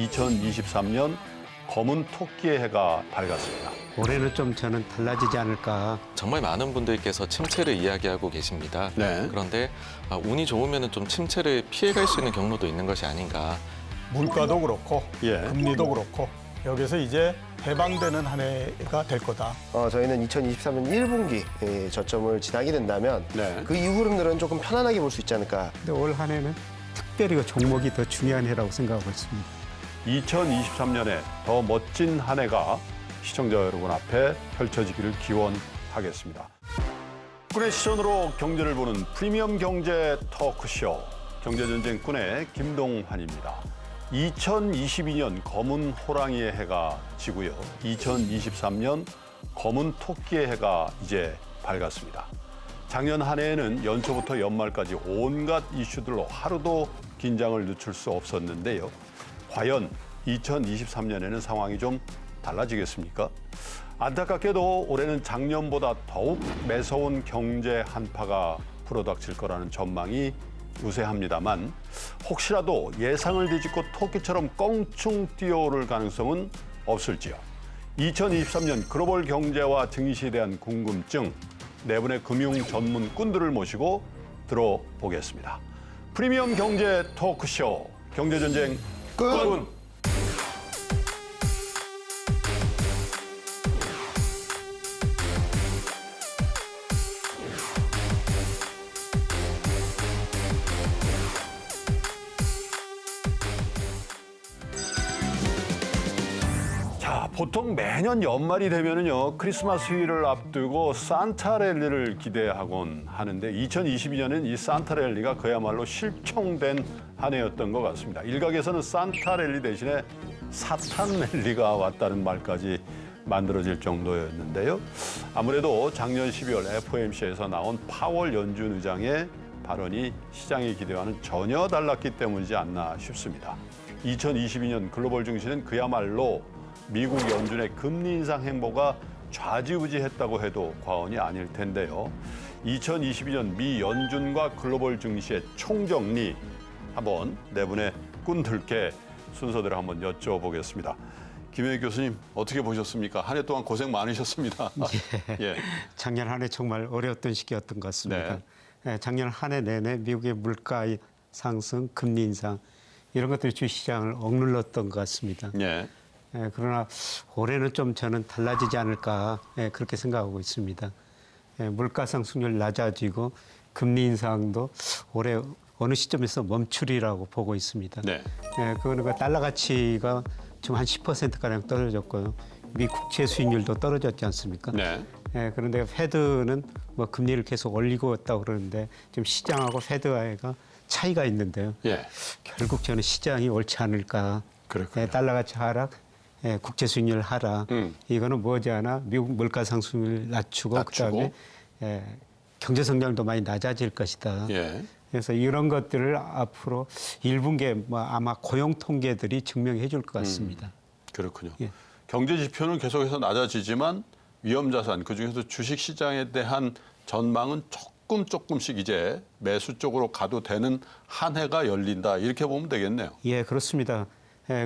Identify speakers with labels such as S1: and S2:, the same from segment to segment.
S1: 2023년 검은 토끼의 해가 밝았습니다.
S2: 올해는 좀 저는 달라지지 않을까.
S3: 정말 많은 분들께서 침체를 이야기하고 계십니다.
S1: 네.
S3: 그런데 운이 좋으면 좀 침체를 피해갈 수 있는 경로도 있는 것이 아닌가.
S4: 물가도 그렇고
S1: 예.
S4: 금리도 그렇고 여기서 이제 해방되는 한 해가 될 거다.
S5: 저희는 2023년 1분기 저점을 지나게 된다면
S1: 네.
S5: 그 이후 흐름들은 조금 편안하게 볼 수 있지 않을까.
S2: 근데 올 한 해는 특별히 그 종목이 더 중요한 해라고 생각하고 있습니다.
S1: 2023년에 더 멋진 한 해가 시청자 여러분 앞에 펼쳐지기를 기원하겠습니다. 꾼의 시선으로 경제를 보는 프리미엄 경제 토크쇼 경제전쟁꾼의 김동환입니다. 2022년 검은 호랑이의 해가 지고요. 2023년 검은 토끼의 해가 이제 밝았습니다. 작년 한 해에는 연초부터 연말까지 온갖 이슈들로 하루도 긴장을 늦출 수 없었는데요. 과연 2023년에는 상황이 좀 달라지겠습니까? 안타깝게도 올해는 작년보다 더욱 매서운 경제 한파가 불어닥칠 거라는 전망이 우세합니다만 혹시라도 예상을 뒤집고 토끼처럼 껑충 뛰어오를 가능성은 없을지요. 2023년 글로벌 경제와 증시에 대한 궁금증, 네 분의 금융 전문 꾼들을 모시고 들어보겠습니다. 프리미엄 경제 토크쇼 경제전쟁 꾼. 자, 보통 매년 연말이 되면은요, 크리스마스 휴일을 앞두고 산타 랠리를 기대하곤 하는데 2022년은 이 산타 랠리가 그야말로 실종된 한 해였던 것 같습니다. 일각에서는 산타 랠리 대신에 사탄 랠리가 왔다는 말까지 만들어질 정도였는데요. 아무래도 작년 12월 FOMC에서 나온 파월 연준 의장의 발언이 시장의 기대와는 전혀 달랐기 때문이지 않나 싶습니다. 2022년 글로벌 증시는 그야말로 미국 연준의 금리 인상 행보가 좌지우지했다고 해도 과언이 아닐 텐데요. 2022년 미 연준과 글로벌 증시의 총정리 한번 네 분의 꾼들께 순서대로 한번 여쭤보겠습니다. 김혜희 교수님 어떻게 보셨습니까? 한 해 동안 고생 많으셨습니다. 예.
S2: 작년 한 해 정말 어려웠던 시기였던 것 같습니다. 작년 한 해 내내 미국의 물가 상승, 금리 인상 이런 것들이 주시장을 억눌렀던 것 같습니다.
S1: 예.
S2: 그러나 올해는 좀 저는 달라지지 않을까 그렇게 생각하고 있습니다. 물가 상승률 낮아지고 금리 인상도 올해 어느 시점에서 멈추리라고 보고 있습니다.
S1: 네.
S2: 그러니까 달러 가치가 지금 한 10%가량 떨어졌고요. 미 국채 수익률도 떨어졌지 않습니까?
S1: 네.
S2: 그런데 패드는 뭐 금리를 계속 올리고 있다고 그러는데 지금 시장하고 패드가 차이가 있는데요.
S1: 예.
S2: 결국 저는 시장이 옳지 않을까.
S1: 그렇군요.
S2: 달러 가치 하락, 국채 수익률 하락. 이거는 머지않아 미국 물가 상승률 낮추고 그다음에 경제 성장도 많이 낮아질 것이다.
S1: 예.
S2: 그래서 이런 것들을 앞으로 1분기에 뭐 아마 고용 통계들이 증명해 줄 것 같습니다.
S1: 그렇군요.
S2: 예.
S1: 경제 지표는 계속해서 낮아지지만 위험 자산 그중에서 주식 시장에 대한 전망은 조금씩 이제 매수 쪽으로 가도 되는 한 해가 열린다. 이렇게 보면 되겠네요.
S2: 예, 그렇습니다.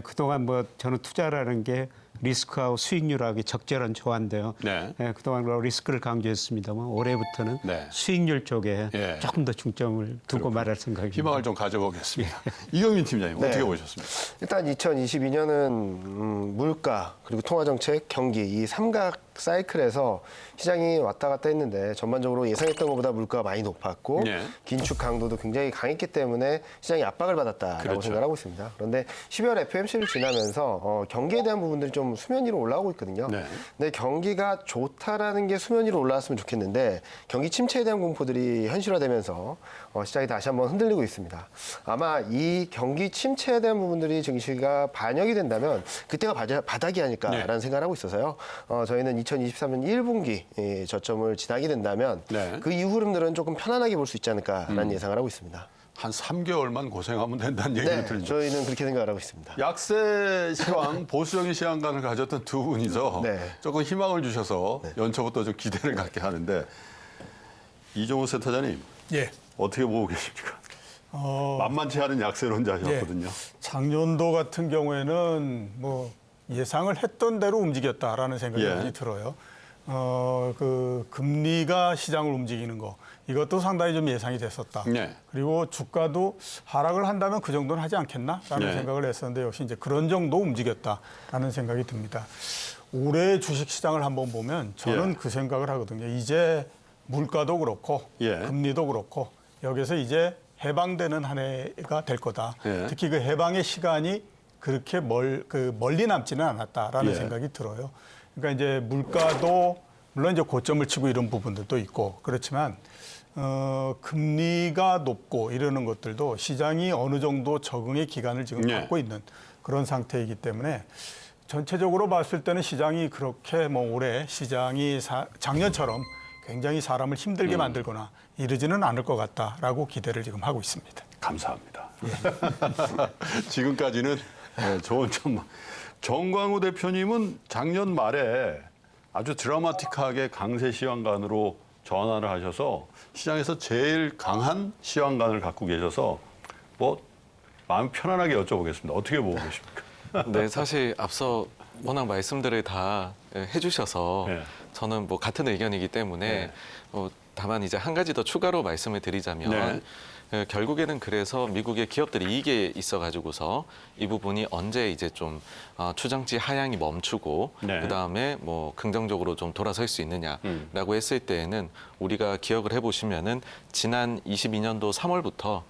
S2: 그동안 뭐 저는 투자라는 게 리스크하고 수익률하기 적절한 조화인데요.
S1: 네.
S2: 그동안 리스크를 강조했습니다만 올해부터는
S1: 네.
S2: 수익률 쪽에
S1: 예.
S2: 조금 더 중점을 두고 말할 생각입니다.
S1: 희망을 좀 가져보겠습니다. 이경민 팀장님
S5: 네.
S1: 어떻게 보셨습니까?
S5: 일단 2022년은 물가 그리고 통화정책, 경기 이 삼각 사이클에서 시장이 왔다 갔다 했는데 전반적으로 예상했던 것보다 물가가 많이 높았고
S1: 네.
S5: 긴축 강도도 굉장히 강했기 때문에 시장이 압박을 받았다라고
S1: 그렇죠.
S5: 생각하고 있습니다. 그런데 12월 FOMC를 지나면서 경기에 대한 부분들이 좀 수면 위로 올라오고 있거든요.
S1: 네.
S5: 근데 경기가 좋다라는 게 수면 위로 올라왔으면 좋겠는데 경기 침체에 대한 공포들이 현실화되면서 시장이 다시 한번 흔들리고 있습니다. 아마 이 경기 침체에 대한 부분들이 증시가 반영이 된다면 그때가 바닥이 아닐까라는 생각을 하고 있어서요. 저희는 2023년 1분기 저점을 지나게 된다면
S1: 네.
S5: 그 이후 흐름들은 조금 편안하게 볼 수 있지 않을까라는 예상을 하고 있습니다.
S1: 한 3개월만 고생하면 된다는 얘기를
S5: 네,
S1: 들은 적.
S5: 저희는 그렇게 생각을 하고 있습니다.
S1: 약세 시황, 보수적인 시황관을 가졌던 두 분이서
S5: 네.
S1: 조금 희망을 주셔서 연초부터 좀 기대를 갖게 하는데 이종호 센터장님
S4: 예.
S1: 어떻게 보고 계십니까? 만만치 않은 약세론 자셨거든요.
S4: 작년도 같은 경우에는 뭐 예상을 했던 대로 움직였다라는 생각이
S1: 예.
S4: 많이 들어요. 그 금리가 시장을 움직이는 거 이것도 상당히 좀 예상이 됐었다.
S1: 네.
S4: 그리고 주가도 하락을 한다면 그 정도는 하지 않겠나라는
S1: 네.
S4: 생각을 했었는데 역시 이제 그런 정도 움직였다라는 생각이 듭니다. 올해 주식 시장을 한번 보면 저는
S1: 예.
S4: 그 생각을 하거든요. 이제 물가도 그렇고
S1: 예.
S4: 금리도 그렇고 여기서 이제 해방되는 한 해가 될 거다.
S1: 예.
S4: 특히 그 해방의 시간이 그렇게 멀리 남지는 않았다라는
S1: 예.
S4: 생각이 들어요. 그러니까 이제 물가도 물론 이제 고점을 치고 이런 부분들도 있고 그렇지만 금리가 높고 이러는 것들도 시장이 어느 정도 적응의 기간을 지금
S1: 예.
S4: 갖고 있는 그런 상태이기 때문에 전체적으로 봤을 때는 시장이 그렇게 뭐 올해 시장이 작년처럼 굉장히 사람을 힘들게 만들거나 이러지는 않을 것 같다라고 기대를 지금 하고 있습니다.
S1: 감사합니다. 지금까지는 좋은 전망. 정광우 대표님은 작년 말에 아주 드라마틱하게 강세 시황관으로 전환을 하셔서 시장에서 제일 강한 시황관을 갖고 계셔서 뭐 마음 편안하게 여쭤보겠습니다. 어떻게 보고 계십니까?
S3: 네, 사실 앞서 워낙 말씀들을 다 해주셔서
S1: 네.
S3: 저는 뭐 같은 의견이기 때문에 다만 이제 한 가지 더 추가로 말씀을 드리자면
S1: 네.
S3: 결국에는 그래서 미국의 기업들이 이익에 있어가지고서 이 부분이 언제 이제 좀 추정치 하향이 멈추고
S1: 네.
S3: 그다음에 뭐 긍정적으로 좀 돌아설 수 있느냐라고 했을 때에는 우리가 기억을 해보시면은 지난 22년도 3월부터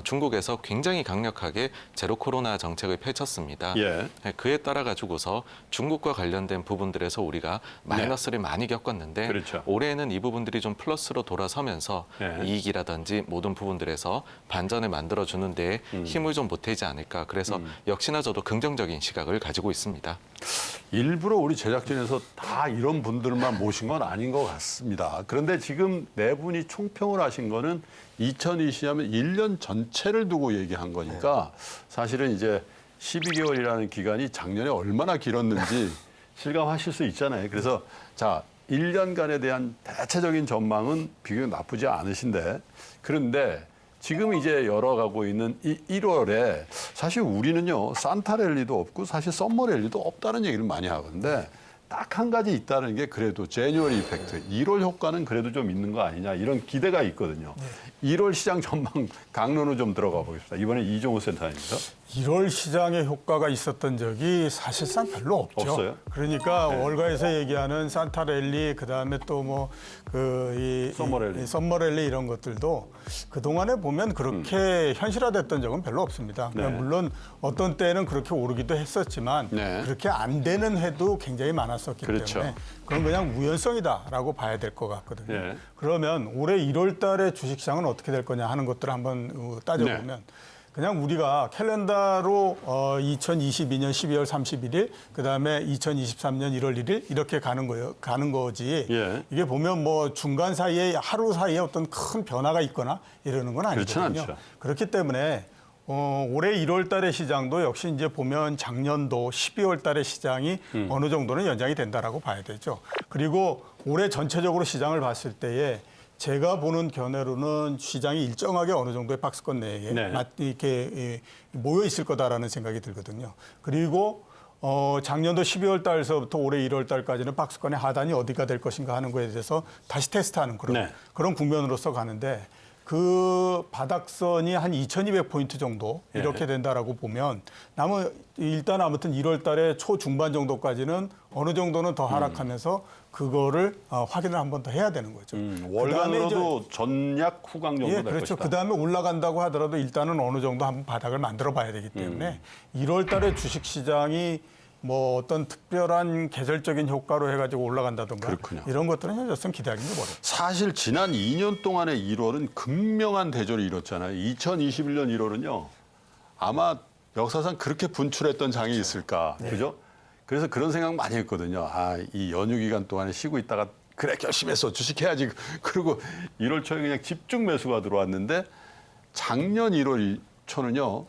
S3: 중국에서 굉장히 강력하게 제로 코로나 정책을 펼쳤습니다.
S1: 예.
S3: 그에 따라 가지고서 중국과 관련된 부분들에서 우리가 마이너스를 많이 겪었는데
S1: 그렇죠.
S3: 올해는 이 부분들이 좀 플러스로 돌아서면서
S1: 네.
S3: 이익이라든지 모든 부분들에서 반전을 만들어주는 데 힘을 좀 보태지 않을까. 그래서 역시나 저도 긍정적인 시각을 가지고 있습니다.
S1: 일부러 우리 제작진에서 다 이런 분들만 모신 건 아닌 것 같습니다. 그런데 지금 네 분이 총평을 하신 거는 2020년면 1년 전체를 두고 얘기한 거니까 사실은 이제 12개월이라는 기간이 작년에 얼마나 길었는지 실감하실 수 있잖아요. 그래서 자, 1년간에 대한 대체적인 전망은 비교적 나쁘지 않으신데 그런데 지금 이제 열어가고 있는 이 1월에 사실 우리는요 산타랠리도 없고 사실 썸머랠리도 없다는 얘기를 많이 하는데 딱 한 가지 있다는 게 그래도 제뉴얼 이펙트 1월 효과는 그래도 좀 있는 거 아니냐 이런 기대가 있거든요. 1월 시장 전망 강론으로 좀 들어가 보겠습니다. 이번에 이종우 센터장입니다.
S4: 1월 시장에 효과가 있었던 적이 사실상 별로 없죠.
S1: 없어요?
S4: 그러니까 월가에서 얘기하는 산타랠리 그다음에 또 뭐 썸머랠리 이런 것들도 그동안에 보면 그렇게 현실화됐던 적은 별로 없습니다.
S1: 네.
S4: 그러니까 물론 어떤 때는 그렇게 오르기도 했었지만
S1: 네.
S4: 그렇게 안 되는 해도 굉장히 많았었기
S1: 그렇죠.
S4: 때문에 그건 그냥 우연성이다라고 봐야 될 것 같거든요.
S1: 네.
S4: 그러면 올해 1월 달에 주식시장은 어떻게 될 거냐 하는 것들을 한번 따져보면 그냥 우리가 캘린더로 2022년 12월 31일, 그다음에 2023년 1월 1일 이렇게 가는 거지.
S1: 예.
S4: 이게 보면 뭐 중간 사이에 하루 사이에 어떤 큰 변화가 있거나 이러는 건
S1: 그렇진
S4: 아니거든요.
S1: 않죠.
S4: 그렇기 때문에 올해 1월 달의 시장도 역시 이제 보면 작년도 12월 달의 시장이 어느 정도는 연장이 된다라고 봐야 되죠. 그리고 올해 전체적으로 시장을 봤을 때에 제가 보는 견해로는 시장이 일정하게 어느 정도의 박스권 내에 이렇게 모여 있을 거다라는 생각이 들거든요. 그리고 작년도 12월 달서부터 올해 1월 달까지는 박스권의 하단이 어디가 될 것인가 하는 거에 대해서 다시 테스트하는 그런 국면으로서 가는데 그 바닥선이 한 2,200포인트 정도 이렇게 된다라고 보면 일단 아무튼 1월 달에 초중반 정도까지는 어느 정도는 더 하락하면서 그거를 확인을 한 번 더 해야 되는 거죠.
S1: 월간으로도 전약 후강 정도 될
S4: 그렇죠.
S1: 것이다.
S4: 그다음에 올라간다고 하더라도 일단은 어느 정도 한번 바닥을 만들어 봐야 되기 때문에 1월 달에 주식 시장이 뭐 어떤 특별한 계절적인 효과로 해가지고 올라간다든가
S1: 그렇군요.
S4: 이런 것들은 현재로서는 기대하기는 어렵죠.
S1: 사실 지난 2년 동안의 1월은 극명한 대조를 이뤘잖아요. 2021년 1월은요. 아마 역사상 그렇게 분출했던 장이 있을까. 그죠? 그래서 그런 생각 많이 했거든요. 이 연휴 기간 동안에 쉬고 있다가 그래 열심히 했어. 주식해야지. 그리고 1월 초에 그냥 집중 매수가 들어왔는데 작년 1월 초는요.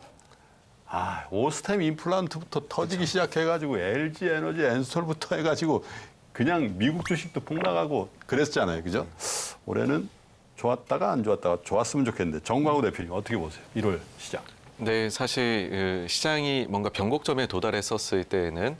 S1: 오스템 임플란트부터 터지기 시작해가지고 LG 에너지 엔솔부터 해가지고 그냥 미국 주식도 폭락하고 그랬잖아요. 그죠? 올해는 좋았다가 안 좋았다가 좋았으면 좋겠는데 정광우 대표님 어떻게 보세요? 1월 시장.
S3: 네, 사실 시장이 뭔가 변곡점에 도달했었을 때에는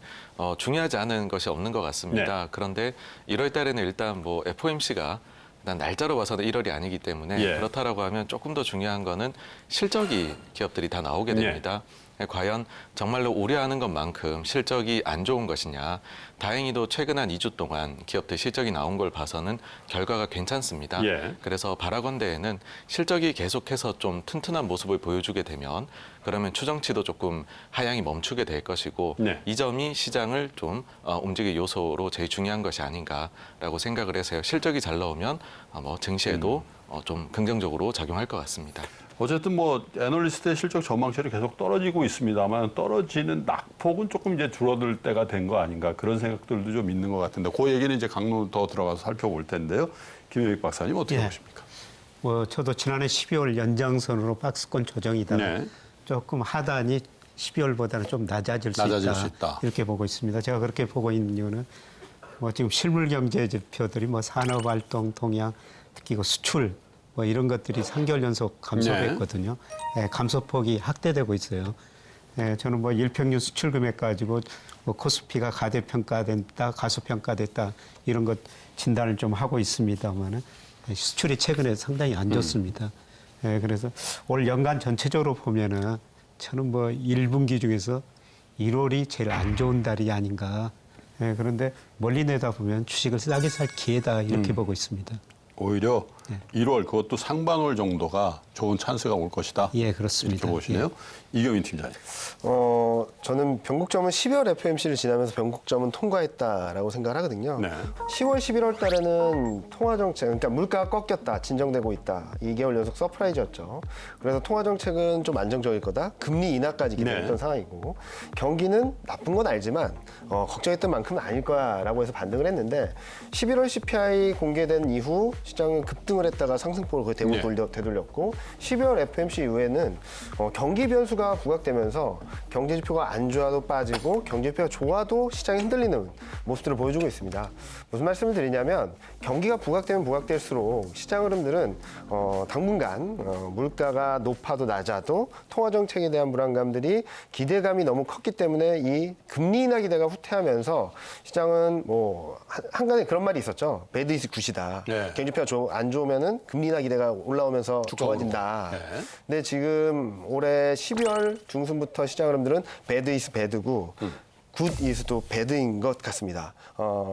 S3: 중요하지 않은 것이 없는 것 같습니다.
S1: 네.
S3: 그런데 1월 달에는 일단 뭐 FOMC가 일단 날짜로 봐서는 1월이 아니기 때문에
S1: 예.
S3: 그렇다라고 하면 조금 더 중요한 거는 실적이 기업들이 다 나오게 됩니다. 과연 정말로 우려하는 것만큼 실적이 안 좋은 것이냐. 다행히도 최근 한 2주 동안 기업들 실적이 나온 걸 봐서는 결과가 괜찮습니다.
S1: 예.
S3: 그래서 바라건대에는 실적이 계속해서 좀 튼튼한 모습을 보여주게 되면 그러면 추정치도 조금 하향이 멈추게 될 것이고
S1: 네.
S3: 이 점이 시장을 좀 움직일 요소로 제일 중요한 것이 아닌가라고 생각을 해서요. 실적이 잘 나오면 뭐 증시에도 좀 긍정적으로 작용할 것 같습니다.
S1: 어쨌든 뭐 애널리스트의 실적 전망치를 계속 떨어지고 있습니다만 떨어지는 낙폭은 조금 이제 줄어들 때가 된 거 아닌가 그런 생각들도 좀 있는 것 같은데 그 얘기는 이제 강로 더 들어가서 살펴볼 텐데요. 김효익 박사님 어떻게
S2: 예.
S1: 보십니까?
S2: 뭐 저도 지난해 12월 연장선으로 박스권 조정이다가
S1: 네.
S2: 조금 하단이 12월보다는 좀 낮아질 수 있다. 이렇게 보고 있습니다. 제가 그렇게 보고 있는 이유는 뭐 지금 실물 경제 지표들이 뭐 산업활동 동향, 특히 그 수출 뭐 이런 것들이 3개월 연속 감소했거든요. 예, 감소폭이 확대되고 있어요. 예, 저는 뭐 일평균 수출 금액 가지고 뭐 코스피가 가대평가됐다, 가소평가됐다 이런 것 진단을 좀 하고 있습니다만은 수출이 최근에 상당히 안 좋습니다. 예, 그래서 올 연간 전체적으로 보면은 저는 뭐 1분기 중에서 1월이 제일 안 좋은 달이 아닌가. 예, 그런데 멀리 내다보면 주식을 싸게 살 기회다 이렇게 보고 있습니다.
S1: 오히려 1월 그것도 상반월 정도가 좋은 찬스가 올 것이다.
S2: 예, 그렇습니다.
S1: 이렇게 보시네요. 이경민 팀장님.
S5: 저는 변곡점은 12월 FOMC를 지나면서 변곡점은 통과했다라고 생각을 하거든요.
S1: 네.
S5: 10월, 11월 달에는 통화정책, 그러니까 물가가 꺾였다, 진정되고 있다. 2개월 연속 서프라이즈였죠. 그래서 통화정책은 좀 안정적일 거다. 금리 인하까지 기대했던
S1: 네.
S5: 상황이고 경기는 나쁜 건 알지만 걱정했던 만큼은 아닐 거야라고 해서 반등을 했는데 11월 CPI 공개된 이후 시장은 급등을 했다가 상승폭을 거의 대부분
S1: 네.
S5: 되돌렸고 12월 FOMC 이후에는 경기 변수가 부각되면서 경제 지표가 안 좋아도 빠지고 경제 지표가 좋아도 시장이 흔들리는 모습들을 보여주고 있습니다. 무슨 말씀을 드리냐면 경기가 부각되면 부각될수록 시장 흐름들은 당분간 물가가 높아도 낮아도 통화 정책에 대한 불안감들이 기대감이 너무 컸기 때문에 이 금리 인하 기대가 후퇴하면서 시장은 뭐 한간에 그런 말이 있었죠. 배드 이즈 굿이다.
S1: 네.
S5: 경제 지표가 안 좋으면은 금리 인하 기대가 올라오면서 좋아진다.
S1: 네.
S5: 근데 지금 올해 12월 중순부터 시장 흐름들은 배드 이즈 배드고 굿 이즈도 배드인 것 같습니다.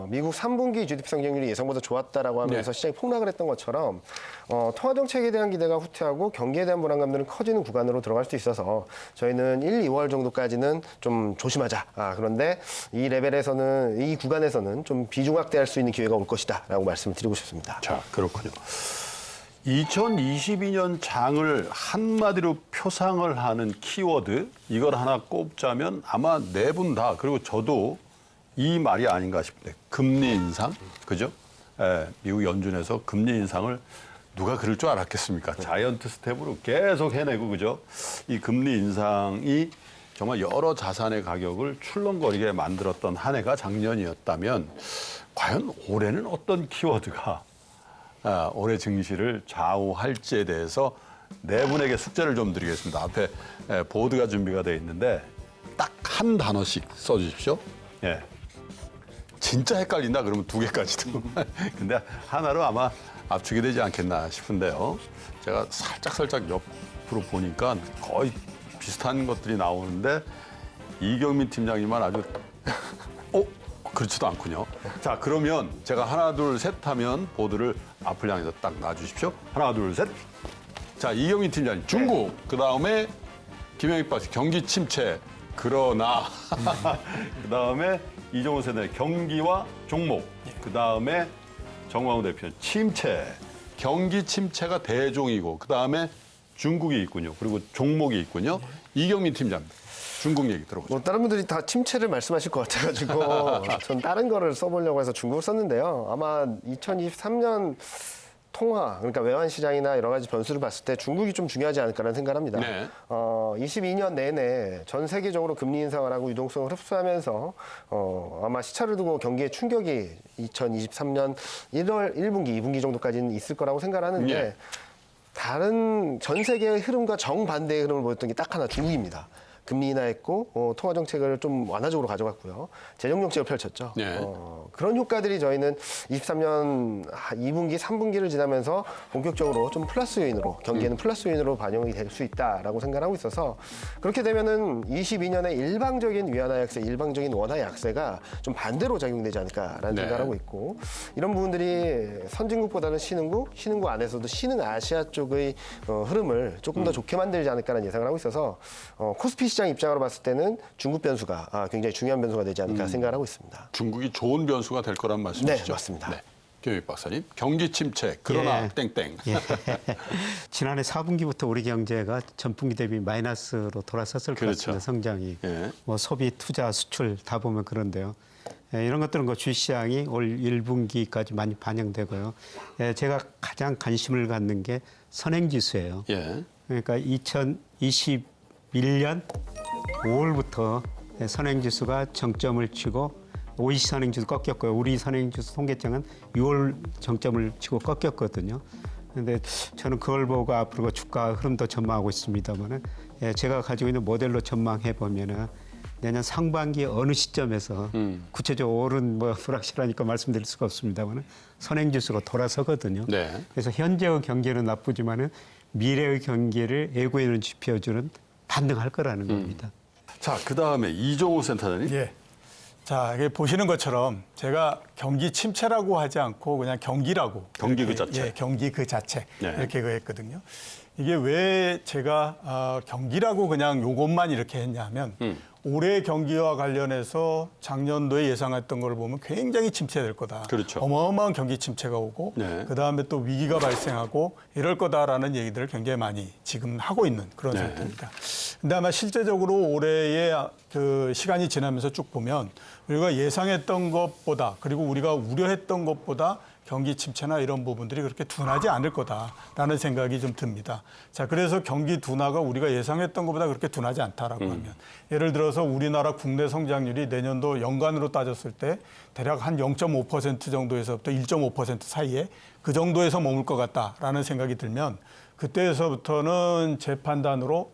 S5: 미국 3분기 GDP 성장률이 예상보다 좋았다라고 하면서 시장이 폭락을 했던 것처럼 통화 정책에 대한 기대가 후퇴하고 경기에 대한 불안감들은 커지는 구간으로 들어갈 수 있어서 저희는 1, 2월 정도까지는 좀 조심하자. 그런데 이 레벨에서는 이 구간에서는 좀 비중 확대할 수 있는 기회가 올 것이다라고 말씀을 드리고 싶습니다.
S1: 자, 그렇군요. 2022년 장을 한마디로 표상을 하는 키워드 이걸 하나 꼽자면 아마 네 분 다 그리고 저도 이 말이 아닌가 싶은데 금리 인상 그죠? 예, 미국 연준에서 금리 인상을 누가 그럴 줄 알았겠습니까? 자이언트 스텝으로 계속 해내고 그죠? 이 금리 인상이 정말 여러 자산의 가격을 출렁거리게 만들었던 한 해가 작년이었다면 과연 올해는 어떤 키워드가 올해 증시를 좌우할지에 대해서 네 분에게 숙제를 좀 드리겠습니다. 앞에 보드가 준비가 되어 있는데 딱 한 단어씩 써주십시오. 예. 진짜 헷갈린다 그러면 두 개까지도. 근데 하나로 아마 압축이 되지 않겠나 싶은데요. 제가 살짝 옆으로 보니까 거의 비슷한 것들이 나오는데 이경민 팀장님만 아주 그렇지도 않군요. 자, 그러면 제가 하나, 둘, 셋 하면 보드를 앞을 향해서 딱 놔주십시오. 하나, 둘, 셋. 자, 이경민 팀장님, 중국. 그다음에 김영익 박사, 경기 침체. 그러나. 그다음에 이종호 세대, 경기와 종목. 그다음에 정광훈 대표, 침체. 경기 침체가 대종이고, 그다음에 중국이 있군요. 그리고 종목이 있군요. 이경민 팀장님. 중국 얘기 들어보죠.
S5: 뭐 다른 분들이 다 침체를 말씀하실 것 같아가지고 전 다른 거를 써보려고 해서 중국을 썼는데요. 아마 2023년 통화, 그러니까 외환 시장이나 여러 가지 변수를 봤을 때 중국이 좀 중요하지 않을까라는 생각을 합니다.
S1: 네.
S5: 22년 내내 전 세계적으로 금리 인상을 하고 유동성을 흡수하면서 아마 시차를 두고 경기의 충격이 2023년 1월 1분기, 2분기 정도까지는 있을 거라고 생각을 하는데
S1: 예.
S5: 다른 전 세계의 흐름과 정반대의 흐름을 보였던 게 딱 하나 중국입니다. 금리 인하했고 통화 정책을 좀 완화적으로 가져갔고요. 재정 정책을 펼쳤죠.
S1: 네.
S5: 그런 효과들이 저희는 23년 2분기, 3분기를 지나면서 본격적으로 좀 플러스 요인으로 경기에는 플러스 요인으로 반영이 될 수 있다라고 생각하고 있어서 그렇게 되면은 22년에 일방적인 위안화 약세, 일방적인 원화 약세가 좀 반대로 작용되지 않을까라는
S1: 네.
S5: 생각을 하고 있고 이런 부분들이 선진국보다는 신흥국 안에서도 신흥 아시아 쪽의 흐름을 조금 더 좋게 만들지 않을까라는 예상을 하고 있어서 코스피 시장 입장으로 봤을 때는 중국 변수가 굉장히 중요한 변수가 되지 않을까 생각을 하고 있습니다.
S1: 중국이 좋은 변수가 될 거란 말씀이시죠?
S5: 네, 맞습니다.
S1: 네. 김영익 박사님, 경기 침체 그러나
S2: 예.
S1: 땡땡.
S2: 예. 지난해 4분기부터 우리 경제가 전분기 대비 마이너스로 돌아섰을 것
S1: 그렇죠.
S2: 같습니다. 성장이.
S1: 예.
S2: 뭐 소비, 투자, 수출 다 보면 그런데요. 이런 것들은 주시장이 올 1분기까지 많이 반영되고요. 제가 가장 관심을 갖는 게 선행지수예요.
S1: 예.
S2: 그러니까 2021년 5월부터 선행지수가 정점을 치고 OECD 선행지수 꺾였고요. 우리 선행지수 통계청은 6월 정점을 치고 꺾였거든요. 그런데 저는 그걸 보고 앞으로 주가 흐름도 전망하고 있습니다만은 제가 가지고 있는 모델로 전망해 보면은 내년 상반기 어느 시점에서 구체적으로 올은 불확실하니까 말씀드릴 수가 없습니다만은 선행지수가 돌아서거든요.
S1: 네.
S2: 그래서 현재의 경기는 나쁘지만은 미래의 경기를 예고해놓은 지표주는 반등할 거라는 겁니다.
S1: 자, 그 다음에 이종호 센터장님.
S4: 예. 자, 이게 보시는 것처럼 제가 경기 침체라고 하지 않고 그냥 경기라고.
S1: 경기 그
S4: 이렇게,
S1: 자체.
S4: 예, 경기 그 자체.
S1: 네.
S4: 이렇게 했거든요. 이게 왜 제가 경기라고 그냥 요것만 이렇게 했냐면 올해 경기와 관련해서 작년도에 예상했던 걸 보면 굉장히 침체될 거다.
S1: 그렇죠.
S4: 어마어마한 경기 침체가 오고
S1: 네.
S4: 그다음에 또 위기가 발생하고 이럴 거다라는 얘기들을 굉장히 많이 지금 하고 있는 그런
S1: 네.
S4: 상태입니다. 근데 아마 실제적으로 올해의 그 시간이 지나면서 쭉 보면 우리가 예상했던 것보다 그리고 우리가 우려했던 것보다 경기 침체나 이런 부분들이 그렇게 둔하지 않을 거다라는 생각이 좀 듭니다. 자, 그래서 경기 둔화가 우리가 예상했던 것보다 그렇게 둔하지 않다라고 하면 예를 들어서 우리나라 국내 성장률이 내년도 연간으로 따졌을 때 대략 한 0.5% 정도에서부터 1.5% 사이에 그 정도에서 머물 것 같다라는 생각이 들면 그때에서부터는 제 판단으로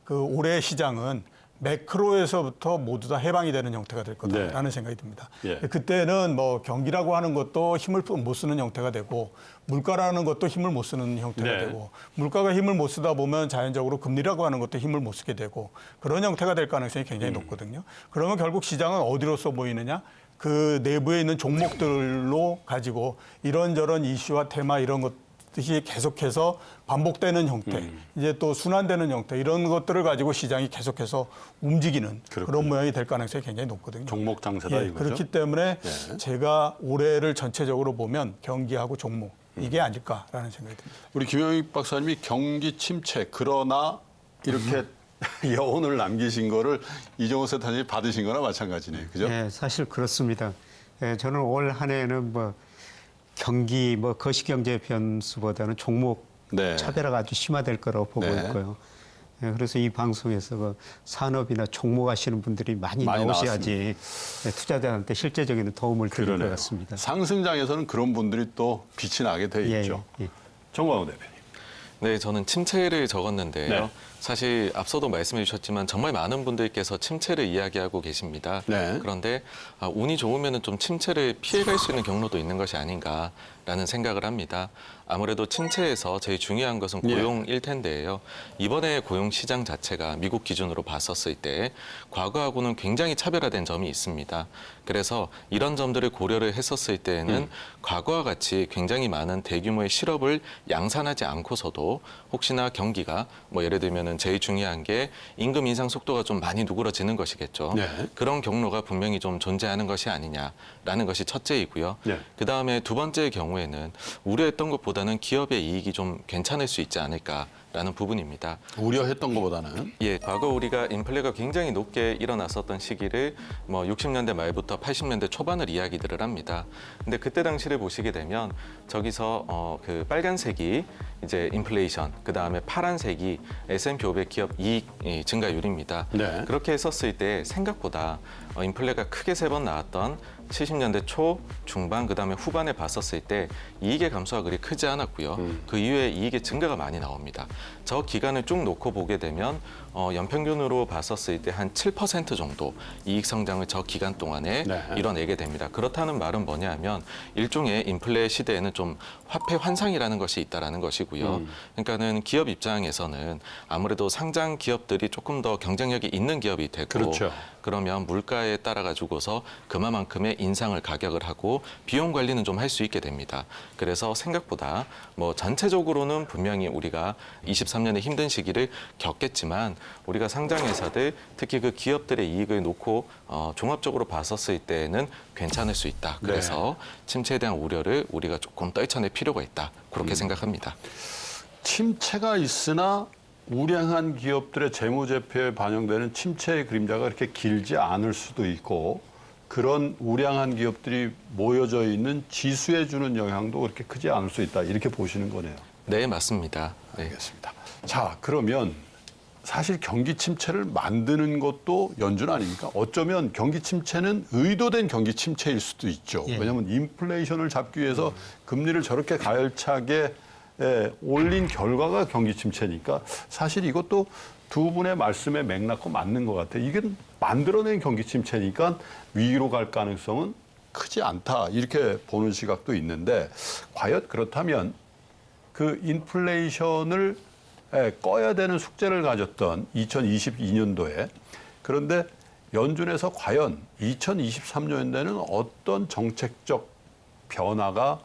S4: 그 올해 시장은 매크로에서부터 모두 다 해방이 되는 형태가 될 거다라는 생각이 듭니다.
S1: 예.
S4: 그때는 뭐 경기라고 하는 것도 힘을 못 쓰는 형태가 되고 물가라는 것도 힘을 못 쓰는 형태가
S1: 네.
S4: 되고 물가가 힘을 못 쓰다 보면 자연적으로 금리라고 하는 것도 힘을 못 쓰게 되고 그런 형태가 될 가능성이 굉장히 높거든요. 그러면 결국 시장은 어디로서 보이느냐? 그 내부에 있는 종목들로 가지고 이런저런 이슈와 테마 이런 것들이 계속해서 반복되는 형태, 이제 또 순환되는 형태 이런 것들을 가지고 시장이 계속해서 움직이는
S1: 그렇군요.
S4: 그런 모양이 될 가능성이 굉장히 높거든요.
S1: 종목 장세다
S4: 예,
S1: 이거죠.
S4: 그렇기 때문에
S1: 예.
S4: 제가 올해를 전체적으로 보면 경기하고 종목 이게 아닐까라는 생각이 듭니다.
S1: 우리 김영익 박사님이 경기 침체 그러나 이렇게 여운을 남기신 거를 이종호 센터장님이 받으신 거나 마찬가지네요. 그죠?
S2: 네, 사실 그렇습니다. 저는 올 한 해는 경기 거시경제 변수보다는 종목
S1: 네.
S2: 차별화가 아주 심화될 거라고 보고
S1: 네.
S2: 있고요. 그래서 이 방송에서 산업이나 종목 하시는 분들이 많이 나오셔야지 투자자한테 실제적인 도움을 드릴 것
S1: 그러네요.
S2: 같습니다.
S1: 상승장에서는 그런 분들이 또 빛이 나게 돼
S2: 예,
S1: 있죠.
S2: 예.
S1: 정광훈 대표님.
S3: 네, 저는 침체를 적었는데요.
S1: 네.
S3: 사실 앞서도 말씀해 주셨지만 정말 많은 분들께서 침체를 이야기하고 계십니다.
S1: 네.
S3: 그런데 운이 좋으면 좀 침체를 피해갈 수 있는 경로도 있는 것이 아닌가라는 생각을 합니다. 아무래도 침체에서 제일 중요한 것은 고용일 텐데요. 이번에 고용 시장 자체가 미국 기준으로 봤었을 때 과거하고는 굉장히 차별화된 점이 있습니다. 그래서 이런 점들을 고려를 했었을 때에는 과거와 같이 굉장히 많은 대규모의 실업을 양산하지 않고서도 혹시나 경기가 예를 들면 제일 중요한 게 임금 인상 속도가 좀 많이 누그러지는 것이겠죠.
S1: 네.
S3: 그런 경로가 분명히 좀 존재하는 것이 아니냐라는 것이 첫째이고요.
S1: 네.
S3: 그다음에 두 번째의 경우에는 우려했던 것보다는 기업의 이익이 좀 괜찮을 수 있지 않을까 있다라는 부분입니다.
S1: 우려했던 것보다는.
S3: 예, 과거 우리가 인플레가 굉장히 높게 일어났었던 시기를 뭐 60년대 말부터 80년대 초반을 이야기들을 합니다. 근데 그때 당시를 보시게 되면 저기서 그 빨간색이 이제 인플레이션, 그 다음에 파란색이 S&P 500 기업 이익 증가율입니다.
S1: 네.
S3: 그렇게 했었을 때 생각보다 인플레가 크게 3번 나왔던 70년대 초, 중반, 그다음에 후반에 봤었을 때 이익의 감소가 그리 크지 않았고요. 그 이후에 이익의 증가가 많이 나옵니다. 저 기간을 쭉 놓고 보게 되면 연평균으로 봤었을 때 한 7% 정도 이익 성장을 저 기간 동안에
S1: 네.
S3: 이뤄내게 됩니다. 그렇다는 말은 뭐냐 하면 일종의 인플레 시대에는 좀 화폐 환상이라는 것이 있다라는 것이고요. 그러니까는 기업 입장에서는 아무래도 상장 기업들이 조금 더 경쟁력이 있는 기업이 되고
S1: 그렇죠.
S3: 그러면 물가에 따라 가지고서 그만큼의 인상을 가격을 하고 비용 관리는 좀 할 수 있게 됩니다. 그래서 생각보다 뭐 전체적으로는 분명히 우리가 23년의 힘든 시기를 겪겠지만 우리가 상장회사들 특히 그 기업들의 이익을 놓고 종합적으로 봤었을 때는 괜찮을 수 있다. 그래서 침체에 대한 우려를 우리가 조금 떨쳐낼 필요가 있다. 그렇게 생각합니다.
S1: 침체가 있으나 우량한 기업들의 재무제표에 반영되는 침체의 그림자가 그렇게 길지 않을 수도 있고 그런 우량한 기업들이 모여져 있는 지수에 주는 영향도 그렇게 크지 않을 수 있다. 이렇게 보시는 거네요.
S3: 네, 맞습니다. 네.
S1: 알겠습니다. 자, 그러면 사실 경기 침체를 만드는 것도 연준 아닙니까? 어쩌면 경기 침체는 의도된 경기 침체일 수도 있죠.
S2: 예.
S1: 왜냐하면 인플레이션을 잡기 위해서 금리를 저렇게 가열차게 올린 결과가 경기 침체니까 사실 이것도 두 분의 말씀에 맥락과 맞는 것 같아요. 이게 만들어낸 경기 침체니까 위기로 갈 가능성은 크지 않다. 이렇게 보는 시각도 있는데 과연 그렇다면 그 인플레이션을 꺼야 되는 숙제를 가졌던 2022년도에 그런데 연준에서 과연 2023년에는 어떤 정책적 변화가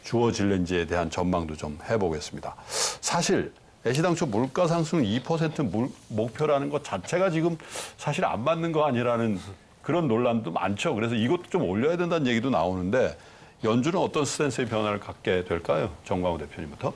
S1: 주어질는지에 대한 전망도 좀 해보겠습니다. 사실 애시당초 물가 상승 2% 목표라는 것 자체가 지금 사실 안 맞는 거 아니라는 그런 논란도 많죠. 그래서 이것도 좀 올려야 된다는 얘기도 나오는데 연준은 어떤 스탠스의 변화를 갖게 될까요? 정광훈 대표님부터.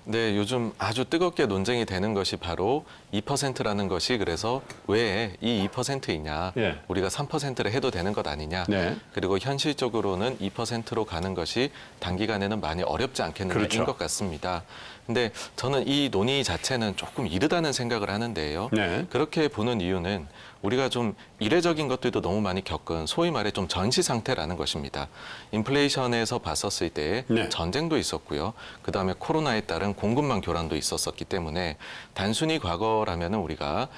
S3: 네, 요즘 아주 뜨겁게 논쟁이 되는 것이 바로 2%라는 것이 그래서 왜 이 2%이냐,
S1: 예.
S3: 우리가 3%를 해도 되는 것 아니냐,
S1: 네.
S3: 그리고 현실적으로는 2%로 가는 것이 단기간에는 많이 어렵지 않겠느냐인
S1: 그렇죠.
S3: 것 같습니다. 근데 저는 이 논의 자체는 조금 이르다는 생각을 하는데요.
S1: 네.
S3: 그렇게 보는 이유는 우리가 좀 이례적인 것들도 너무 많이 겪은 소위 말해 좀 전시 상태라는 것입니다. 인플레이션에서 봤었을 때
S1: 네.
S3: 전쟁도 있었고요. 그다음에 코로나에 따른 공급망 교란도 있었었기 때문에 단순히 과거라면은 우리가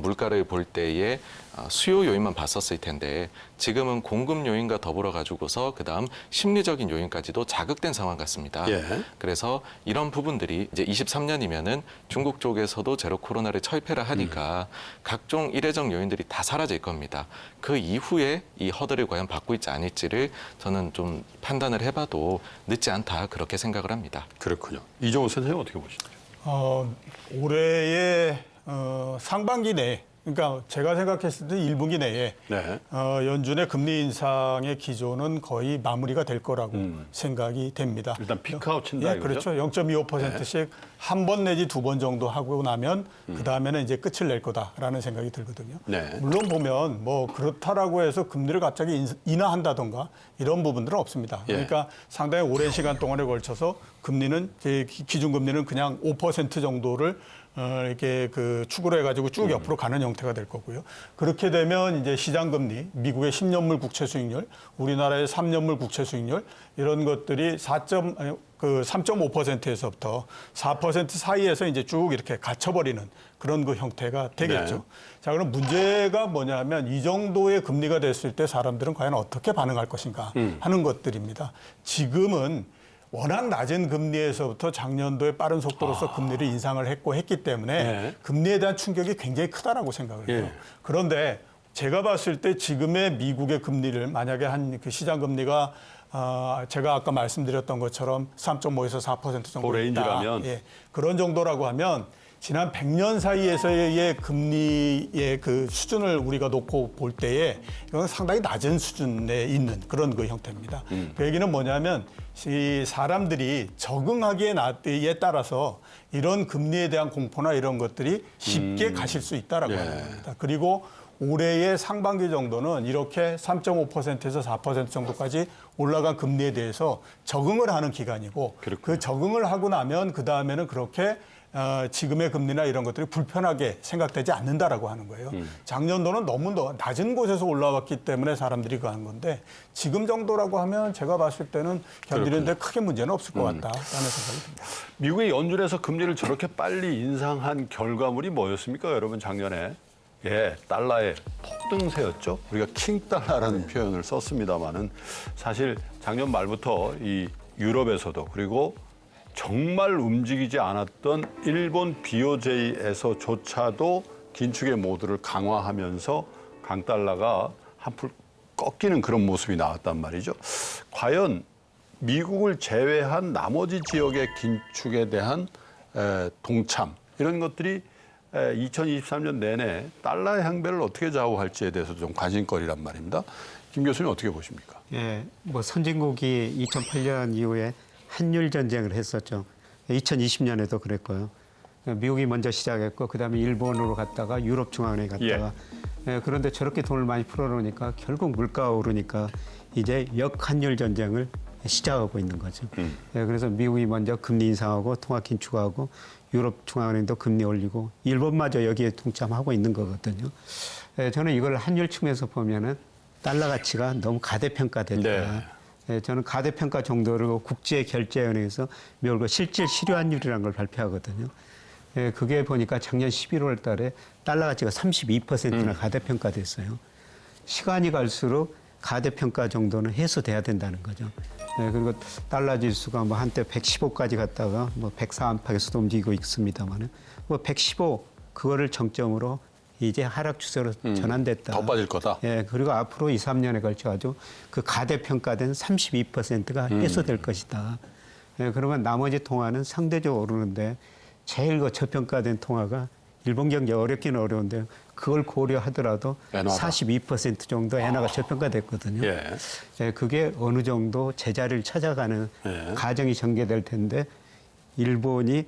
S3: 물가를 볼 때에 수요 요인만 봤었을 텐데 지금은 공급 요인과 더불어 가지고서 그다음 심리적인 요인까지도 자극된 상황 같습니다.
S1: 예.
S3: 그래서 이런 부분들이 이제 23년이면은 중국 쪽에서도 제로 코로나를 철폐를 하니까 각종 이례적 요인들이 다 사라질 겁니다. 그 이후에 이 허들을 과연 받고 있지 않을지를 저는 좀 판단을 해봐도 늦지 않다 그렇게 생각을 합니다.
S1: 그렇군요. 이종호 선생님 어떻게 보시나요?
S4: 올해의 상반기 내에 그러니까 제가 생각했을 때 1분기 내에
S1: 네.
S4: 연준의 금리 인상의 기조는 거의 마무리가 될 거라고 생각이 됩니다.
S1: 일단 피크아웃 친다
S4: 예,
S1: 이거죠?
S4: 그렇죠. 0.25%씩 한 번 내지 두 번 정도 하고 나면 그 다음에는 이제 끝을 낼 거다라는 생각이 들거든요.
S1: 네.
S4: 물론 보면 뭐 그렇다라고 해서 금리를 갑자기 인하한다던가 이런 부분들은 없습니다.
S1: 예.
S4: 그러니까 상당히 오랜 시간 동안에 걸쳐서 금리는 기준금리는 그냥 5% 정도를 이렇게 그 축으로 해가지고 쭉 옆으로 가는 형태가 될 거고요. 그렇게 되면 이제 시장금리, 미국의 10년물 국채 수익률, 우리나라의 3년물 국채 수익률 이런 것들이 3.5%에서부터 4% 사이에서 이제 쭉 이렇게 갇혀버리는 그런 그 형태가 되겠죠.
S1: 네.
S4: 자, 그럼 문제가 뭐냐면 이 정도의 금리가 됐을 때 사람들은 과연 어떻게 반응할 것인가 하는 것들입니다. 지금은 워낙 낮은 금리에서부터 작년도에 빠른 속도로서 금리를 인상을 했기 때문에
S1: 네.
S4: 금리에 대한 충격이 굉장히 크다라고 생각을 해요.
S1: 예.
S4: 그런데 제가 봤을 때 지금의 미국의 금리를 만약에 한 그 시장 금리가 제가 아까 말씀드렸던 것처럼 3.5에서 4% 정도
S1: 그 레인지라면?
S4: 있다. 예, 그런 정도라고 하면 지난 100년 사이에서의 금리의 그 수준을 우리가 놓고 볼 때에 이건 상당히 낮은 수준에 있는 그런 그 형태입니다. 그 얘기는 뭐냐면 이 사람들이 적응하기에 따라서 이런 금리에 대한 공포나 이런 것들이 쉽게 가실 수 있다라고 하는 겁니다. 그리고 올해의 상반기 정도는 이렇게 3.5%에서 4% 정도까지 올라간 금리에 대해서 적응을 하는 기간이고 그 적응을 하고 나면 그 다음에는 그렇게 지금의 금리나 이런 것들이 불편하게 생각되지 않는다라고 하는 거예요. 작년도는 너무 낮은 곳에서 올라왔기 때문에 사람들이 그 하는 건데 지금 정도라고 하면 제가 봤을 때는 견디는데 크게 문제는 없을 것 같다라는 생각이 듭니다.
S1: 미국의 연준에서 금리를 저렇게 빨리 인상한 결과물이 뭐였습니까, 여러분? 작년에 달러의 폭등세였죠. 우리가 킹달러라는 표현을 썼습니다마는 사실 작년 말부터 이 유럽에서도 그리고 정말 움직이지 않았던 일본 BOJ에서조차도 긴축의 모드를 강화하면서 강달러가 한풀 꺾이는 그런 모습이 나왔단 말이죠. 과연 미국을 제외한 나머지 지역의 긴축에 대한 동참 이런 것들이 2023년 내내 달러의 향배를 어떻게 좌우할지에 대해서 좀 관심거리란 말입니다. 김 교수님 어떻게 보십니까?
S2: 예, 뭐 선진국이 2008년 이후에 한율 전쟁을 했었죠. 2020년에도 그랬고요. 미국이 먼저 시작했고 그다음에 일본으로 갔다가 유럽 중앙은행에 갔다가 그런데 저렇게 돈을 많이 풀어놓으니까 결국 물가가 오르니까 이제 역한율 전쟁을 시작하고 있는 거죠. 그래서 미국이 먼저 금리 인상하고 통화 긴축하고 유럽 중앙은행도 금리 올리고 일본마저 여기에 동참하고 있는 거거든요. 저는 이걸 한율 측면에서 보면은 달러 가치가 너무 가대평가됐다. 저는 가대평가 정도를 국제결제은행에서 매월 실질 실효환율이라는 걸 발표하거든요. 그게 보니까 작년 11월 달에 달러 가치가 32%나 가대평가됐어요. 시간이 갈수록 가대평가 정도는 해소돼야 된다는 거죠. 그리고 달러 지수가 뭐 한때 115까지 갔다가 뭐 104 안팎에서도 움직이고 있습니다만은 뭐 115 그거를 정점으로 이제 하락 추세로 전환됐다.
S1: 더 빠질 거다.
S2: 그리고 앞으로 2, 3년에 걸쳐 가지고 그 가대평가된 32%가 해소될 것이다. 그러면 나머지 통화는 상대적으로 오르는데 제일 그 저평가된 통화가 일본 경제 어렵기는 어려운데 그걸 고려하더라도
S1: 엔화다.
S2: 42% 정도 엔화가 저평가됐거든요. 그게 어느 정도 제자리를 찾아가는 과정이 전개될 텐데 일본이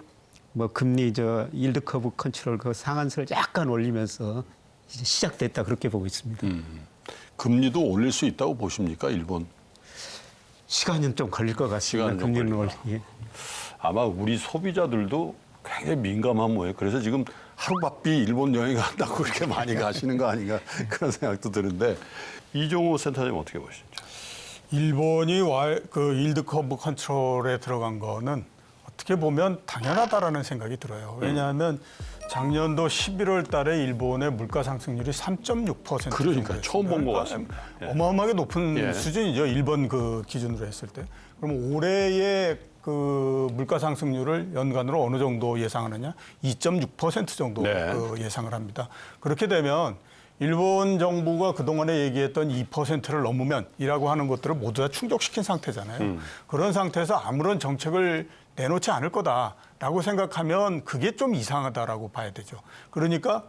S2: 뭐 금리 일드 커브 컨트롤 그 상한선을 약간 올리면서 이제 시작됐다 그렇게 보고 있습니다.
S1: 금리도 올릴 수 있다고 보십니까, 일본?
S2: 시간은 좀 걸릴 것 같습니다.
S1: 시간은 좀
S2: 금리는
S1: 걸릴
S2: 올리기.
S1: 아마 우리 소비자들도 굉장히 민감한 모양이에요. 그래서 지금 하루바삐 일본 여행 간다고 그렇게 많이 가시는 거 아닌가 그런 생각도 드는데 이종호 센터장님 어떻게 보시죠?
S4: 일본이 그 일드 커브 컨트롤에 들어간 거는 어떻게 보면 당연하다라는 생각이 들어요. 왜냐하면 작년도 11월 달에 일본의 물가 상승률이 3.6%
S1: 그러니까 처음 본 것 같습니다.
S4: 어마어마하게 높은 수준이죠. 일본 그 기준으로 했을 때. 그럼 올해의 그 물가 상승률을 연간으로 어느 정도 예상하느냐? 2.6% 정도 그 예상을 합니다. 그렇게 되면 일본 정부가 그동안에 얘기했던 2%를 넘으면이라고 하는 것들을 모두 다 충족시킨 상태잖아요. 그런 상태에서 아무런 정책을 내놓지 않을 거다라고 생각하면 그게 좀 이상하다라고 봐야 되죠. 그러니까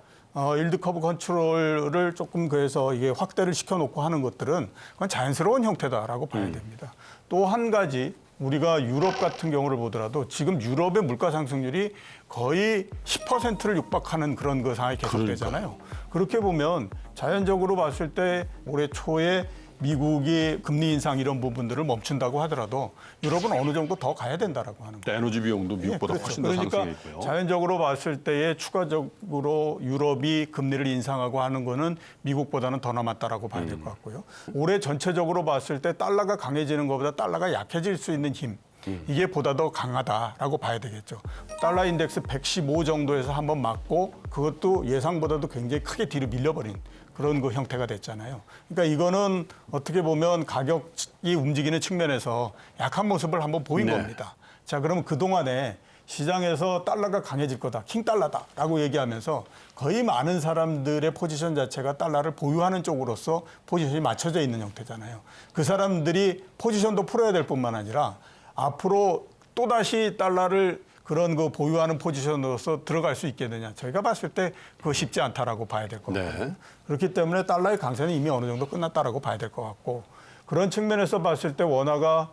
S4: 일드 커브 컨트롤을 조금 그래서 이게 확대를 시켜놓고 하는 것들은 그건 자연스러운 형태다라고 봐야 됩니다. 또 한 가지 우리가 유럽 같은 경우를 보더라도 지금 유럽의 물가 상승률이 거의 10%를 육박하는 그런 그 상황이 계속되잖아요. 그렇게 보면 자연적으로 봤을 때 올해 초에 미국이 금리 인상 이런 부분들을 멈춘다고 하더라도 유럽은 어느 정도 더 가야 된다라고 하는 거예요.
S1: 에너지 비용도 미국보다 훨씬 더
S4: 그러니까
S1: 상승해 있고요.
S4: 자연적으로 봤을 때에 추가적으로 유럽이 금리를 인상하고 하는 거는 미국보다는 더 남았다라고 봐야 될 것 같고요. 올해 전체적으로 봤을 때 달러가 강해지는 것보다 달러가 약해질 수 있는 힘. 이게 보다 더 강하다라고 봐야 되겠죠. 달러 인덱스 115 정도에서 한번 맞고 그것도 예상보다도 굉장히 크게 뒤로 밀려버린 그런 그 형태가 됐잖아요. 그러니까 이거는 어떻게 보면 가격이 움직이는 측면에서 약한 모습을 한번 보인 겁니다. 자, 그러면 그동안에 시장에서 달러가 강해질 거다, 킹달러다라고 얘기하면서 거의 많은 사람들의 포지션 자체가 달러를 보유하는 쪽으로서 포지션이 맞춰져 있는 형태잖아요. 그 사람들이 포지션도 풀어야 될 뿐만 아니라 앞으로 또다시 달러를 그런 그 보유하는 포지션으로서 들어갈 수 있겠느냐. 저희가 봤을 때 그거 쉽지 않다라고 봐야 될 것 같고요.
S1: 네.
S4: 그렇기 때문에 달러의 강세는 이미 어느 정도 끝났다라고 봐야 될 것 같고 그런 측면에서 봤을 때 원화가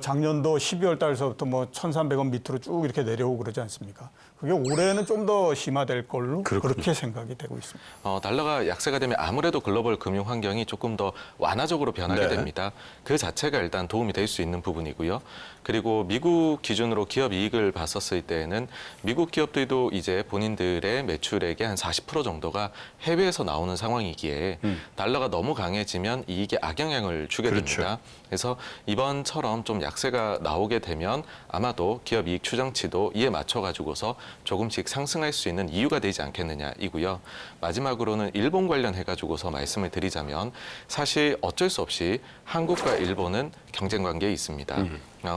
S4: 작년도 12월 달서부터 뭐 1,300원 밑으로 쭉 이렇게 내려오고 그러지 않습니까? 그게 올해는 좀 더 심화될 걸로
S1: 그렇군요.
S4: 그렇게 생각이 되고 있습니다.
S3: 달러가 약세가 되면 아무래도 글로벌 금융 환경이 조금 더 완화적으로 변하게
S1: 네.
S3: 됩니다. 그 자체가 일단 도움이 될 수 있는 부분이고요. 그리고 미국 기준으로 기업 이익을 봤었을 때에는 미국 기업들도 이제 본인들의 매출액의 한 40% 정도가 해외에서 나오는 상황이기에 달러가 너무 강해지면 이익에 악영향을 주게
S1: 그렇죠.
S3: 됩니다. 그래서 이번처럼 좀 약세가 나오게 되면 아마도 기업 이익 추정치도 이에 맞춰 가지고서 조금씩 상승할 수 있는 이유가 되지 않겠느냐이고요. 마지막으로는 일본 관련해 가지고서 말씀을 드리자면 사실 어쩔 수 없이 한국과 일본은 경쟁 관계에 있습니다.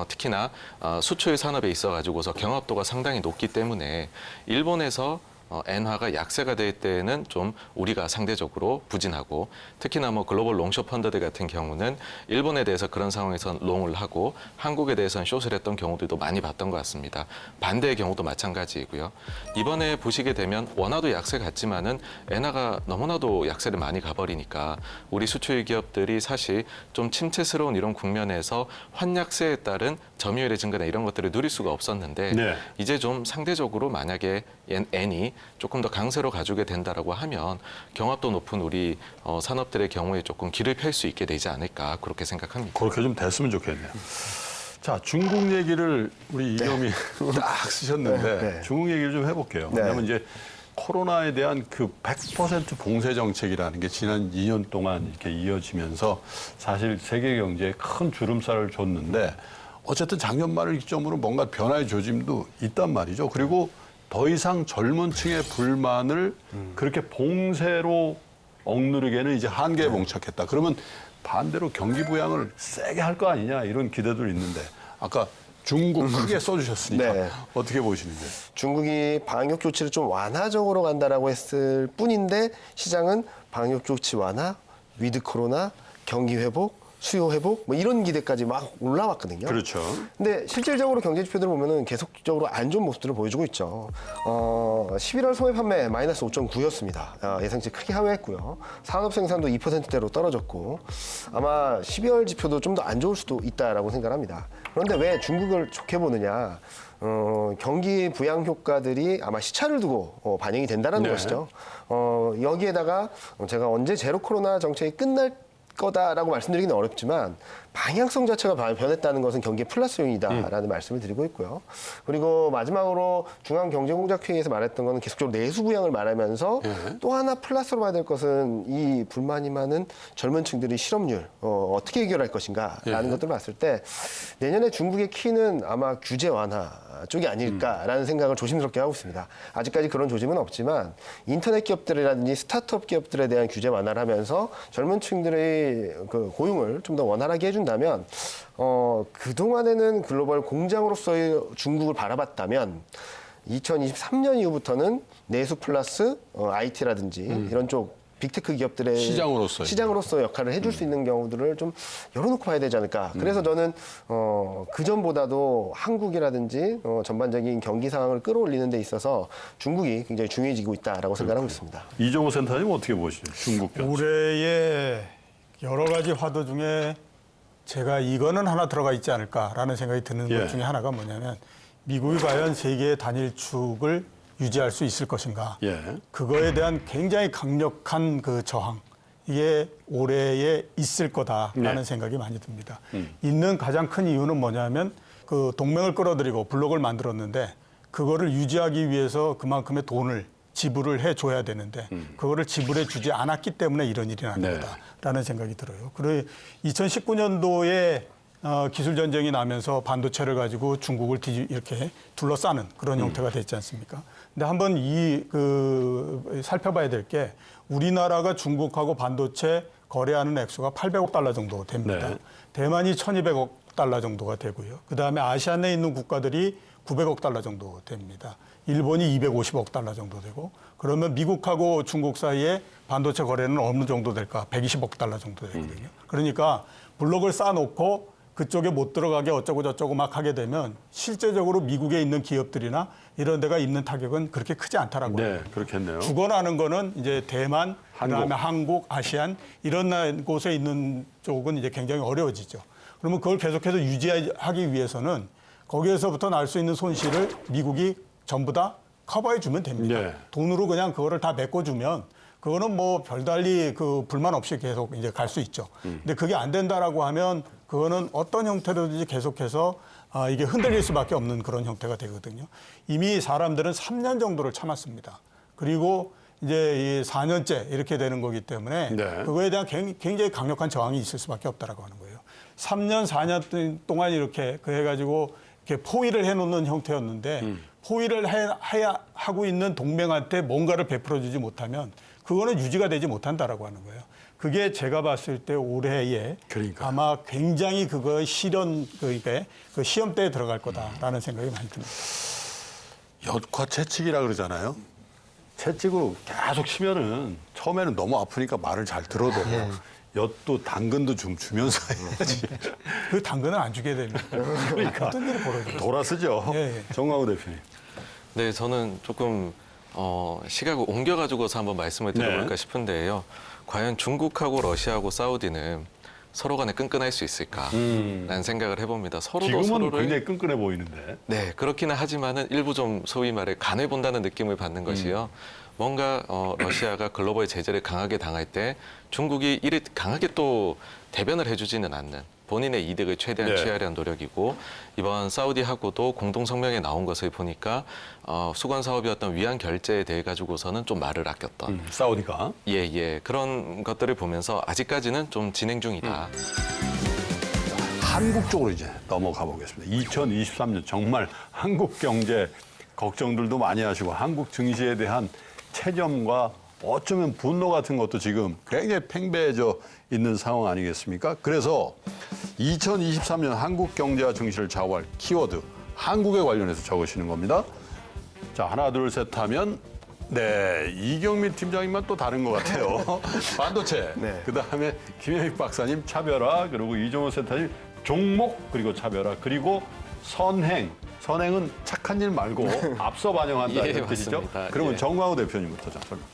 S3: 특히나 수출 산업에 있어 가지고서 경합도가 상당히 높기 때문에 일본에서 엔화가 약세가 될 때에는 좀 우리가 상대적으로 부진하고 특히나 뭐 글로벌 롱숏 펀드들 같은 경우는 일본에 대해서 그런 상황에서 롱을 하고 한국에 대해서는 숏을 했던 경우들도 많이 봤던 것 같습니다. 반대의 경우도 마찬가지이고요. 이번에 보시게 되면 원화도 약세 같지만은 엔화가 너무나도 약세를 많이 가버리니까 우리 수출 기업들이 사실 좀 침체스러운 이런 국면에서 환약세에 따른 점유율의 증가나 이런 것들을 누릴 수가 없었는데
S1: 네.
S3: 이제 좀 상대적으로 만약에 엔이 조금 더 강세로 가지게 된다라고 하면 경합도 높은 우리 산업들의 경우에 조금 길을 펼 수 있게 되지 않을까 그렇게 생각합니다.
S1: 그렇게 좀 됐으면 좋겠네요. 자, 중국 얘기를 우리 이겸이 딱 쓰셨는데
S5: 네.
S1: 중국 얘기를 좀 해볼게요.
S5: 네.
S1: 왜냐하면 이제 코로나에 대한 그 100% 봉쇄 정책이라는 게 지난 2년 동안 이렇게 이어지면서 사실 세계 경제에 큰 주름살을 줬는데 어쨌든 작년 말을 기점으로 뭔가 변화의 조짐도 있단 말이죠. 그리고 더 이상 젊은 층의 불만을 그렇게 봉쇄로 억누르기에는 이제 한계에 봉착했다. 그러면 반대로 경기 부양을 세게 할 거 아니냐 이런 기대도 있는데 아까 중국 크게 써주셨으니까
S5: 네.
S1: 어떻게 보시는지.
S5: 중국이 방역 조치를 좀 완화적으로 간다라고 했을 뿐인데 시장은 방역 조치 완화, 위드 코로나, 경기 회복, 수요 회복 뭐 이런 기대까지 막 올라왔거든요.
S1: 그렇죠. 근데
S5: 실질적으로 경제 지표들을 보면은 계속적으로 안 좋은 모습들을 보여주고 있죠. 11월 소매 판매 마이너스 5.9였습니다. 예상치 크게 하회했고요. 산업 생산도 2%대로 떨어졌고 아마 12월 지표도 좀 더 안 좋을 수도 있다라고 생각합니다. 그런데 왜 중국을 좋게 보느냐? 경기 부양 효과들이 아마 시차를 두고 반영이 된다는
S1: 네.
S5: 것이죠. 여기에다가 제가 언제 제로 코로나 정책이 끝날 거다라고 말씀드리기는 어렵지만 방향성 자체가 변했다는 것은 경기의 플러스 요인이다라는 말씀을 드리고 있고요. 그리고 마지막으로 중앙경제공작회의에서 말했던 것은 계속적으로 내수 부양을 말하면서 또 하나 플러스로 봐야 될 것은 이 불만이 많은 젊은 층들의 실업률 어떻게 해결할 것인가라는 것들을 봤을 때 내년에 중국의 키는 아마 규제 완화 쪽이 아닐까라는 생각을 조심스럽게 하고 있습니다. 아직까지 그런 조짐은 없지만 인터넷 기업들이라든지 스타트업 기업들에 대한 규제 완화를 하면서 젊은 층들의 그 고용을 좀 더 원활하게 해준다면 그동안에는 글로벌 공장으로서의 중국을 바라봤다면 2023년 이후부터는 내수 플러스 IT라든지 이런 쪽 빅테크 기업들의 시장으로서 역할을 해줄 수 있는 경우들을 좀 열어놓고 봐야 되지 않을까. 그래서 저는 그 전보다도 한국이라든지 전반적인 경기 상황을 끌어올리는 데 있어서 중국이 굉장히 중요해지고 있다라고 생각하고 있습니다.
S1: 이종호 센터님 어떻게 보시죠? 중국 변수.
S4: 올해의 여러 가지 화두 중에 제가 이거는 하나 들어가 있지 않을까라는 생각이 드는 것 중에 하나가 뭐냐면 미국이 과연 세계의 단일축을 유지할 수 있을 것인가. 그거에 대한 굉장히 강력한 그 저항. 이게 올해에 있을 거다라는 생각이 많이 듭니다. 있는 가장 큰 이유는 뭐냐면 그 동맹을 끌어들이고 블록을 만들었는데 그거를 유지하기 위해서 그만큼의 돈을 지불을 해줘야 되는데 그거를 지불해 주지 않았기 때문에 이런 일이 난 거다라는 생각이 들어요. 그리고 2019년도에 기술 전쟁이 나면서 반도체를 가지고 중국을 이렇게 둘러싸는 그런 형태가 됐지 않습니까? 근데 한번 살펴봐야 될 게 우리나라가 중국하고 반도체 거래하는 액수가 800억 달러 정도 됩니다. 대만이 1200억 달러 정도가 되고요. 그다음에 아시안 내에 있는 국가들이 900억 달러 정도 됩니다. 일본이 250억 달러 정도 되고 그러면 미국하고 중국 사이에 반도체 거래는 어느 정도 될까? 120억 달러 정도 되거든요. 그러니까 블록을 쌓아놓고 그쪽에 못 들어가게 어쩌고 저쩌고 막 하게 되면 실제적으로 미국에 있는 기업들이나 이런 데가 입는 타격은 그렇게 크지 않다라고
S1: 네,
S4: 합니다.
S1: 그렇겠네요.
S4: 죽어나는 거는 이제 대만, 그다음에 한국, 아시안 이런 곳에 있는 쪽은 이제 굉장히 어려워지죠. 그러면 그걸 계속해서 유지하기 위해서는 거기에서부터 날 수 있는 손실을 미국이 전부 다 커버해 주면 됩니다.
S1: 네.
S4: 돈으로 그냥 그거를 다 메꿔주면 그거는 뭐 별달리 그 불만 없이 계속 이제 갈 수 있죠. 근데 그게 안 된다라고 하면 그거는 어떤 형태로든지 계속해서 이게 흔들릴 수밖에 없는 그런 형태가 되거든요. 이미 사람들은 3년 정도를 참았습니다. 그리고 이제 이 4년째 이렇게 되는 거기 때문에
S1: 네.
S4: 그거에 대한 굉장히 강력한 저항이 있을 수밖에 없다라고 하는 거예요. 3년, 4년 동안 이렇게 그 해가지고 이렇게 포위를 해놓는 형태였는데 포위를 하고 있는 동맹한테 뭔가를 베풀어주지 못하면 그거는 유지가 되지 못한다라고 하는 거예요. 그게 제가 봤을 때 올해에
S1: 그러니까.
S4: 아마 굉장히 그거 그 시험대에 들어갈 거다라는 생각이 많이 듭니다.
S1: 엿과 채찍이라 그러잖아요. 채찍으로 계속 치면은 처음에는 너무 아프니까 말을 잘 들어도 엿도 당근도 좀 주면서 해야지.
S4: 그 당근은 안 주게 됩니다.
S1: 그러니까
S4: 어떤 일이 벌어져요.
S1: 돌아서죠.
S4: 예, 예.
S1: 정광우 대표님.
S3: 네, 저는 조금 시각을 옮겨가지고서 한번 말씀을 드려볼까
S1: 네.
S3: 싶은데요. 과연 중국하고 러시아하고 사우디는 서로 간에 끈끈할 수 있을까라는 생각을 해봅니다. 서로도
S1: 지금은
S3: 서로를
S1: 굉장히 끈끈해 보이는데.
S3: 네, 그렇기는 하지만은 일부 좀 소위 말해 간을 본다는 느낌을 받는 것이요. 뭔가 러시아가 글로벌 제재를 강하게 당할 때 중국이 이를 강하게 또 대변을 해주지는 않는 본인의 이득을 최대한
S1: 네.
S3: 취하려는 노력이고 이번 사우디하고도 공동 성명에 나온 것을 보니까 수건 사업이었던 위안 결제에 대해 가지고서는 좀 말을 아꼈던
S1: 사우디가.
S3: 예, 그런 것들을 보면서 아직까지는 좀 진행 중이다.
S1: 한국 쪽으로 이제 넘어가 보겠습니다. 2023년 정말 한국 경제 걱정들도 많이 하시고 한국 증시에 대한 체념과 어쩌면 분노 같은 것도 지금 굉장히 팽배해져 있는 상황 아니겠습니까? 그래서 2023년 한국 경제와 증시를 좌우할 키워드 한국에 관련해서 적으시는 겁니다. 자, 하나, 둘, 셋 하면 네, 이경민 팀장님만 또 다른 것 같아요. 반도체.
S5: 네.
S1: 그다음에 김현익 박사님 차별화, 그리고 이종호 센터님 종목, 그리고 차별화, 그리고 선행. 선행은 착한 일 말고 앞서 반영한다
S3: 예,
S1: 이런 뜻이죠.
S3: 맞습니다.
S1: 그러면
S3: 예.
S1: 정광우 대표님부터 좀 설명.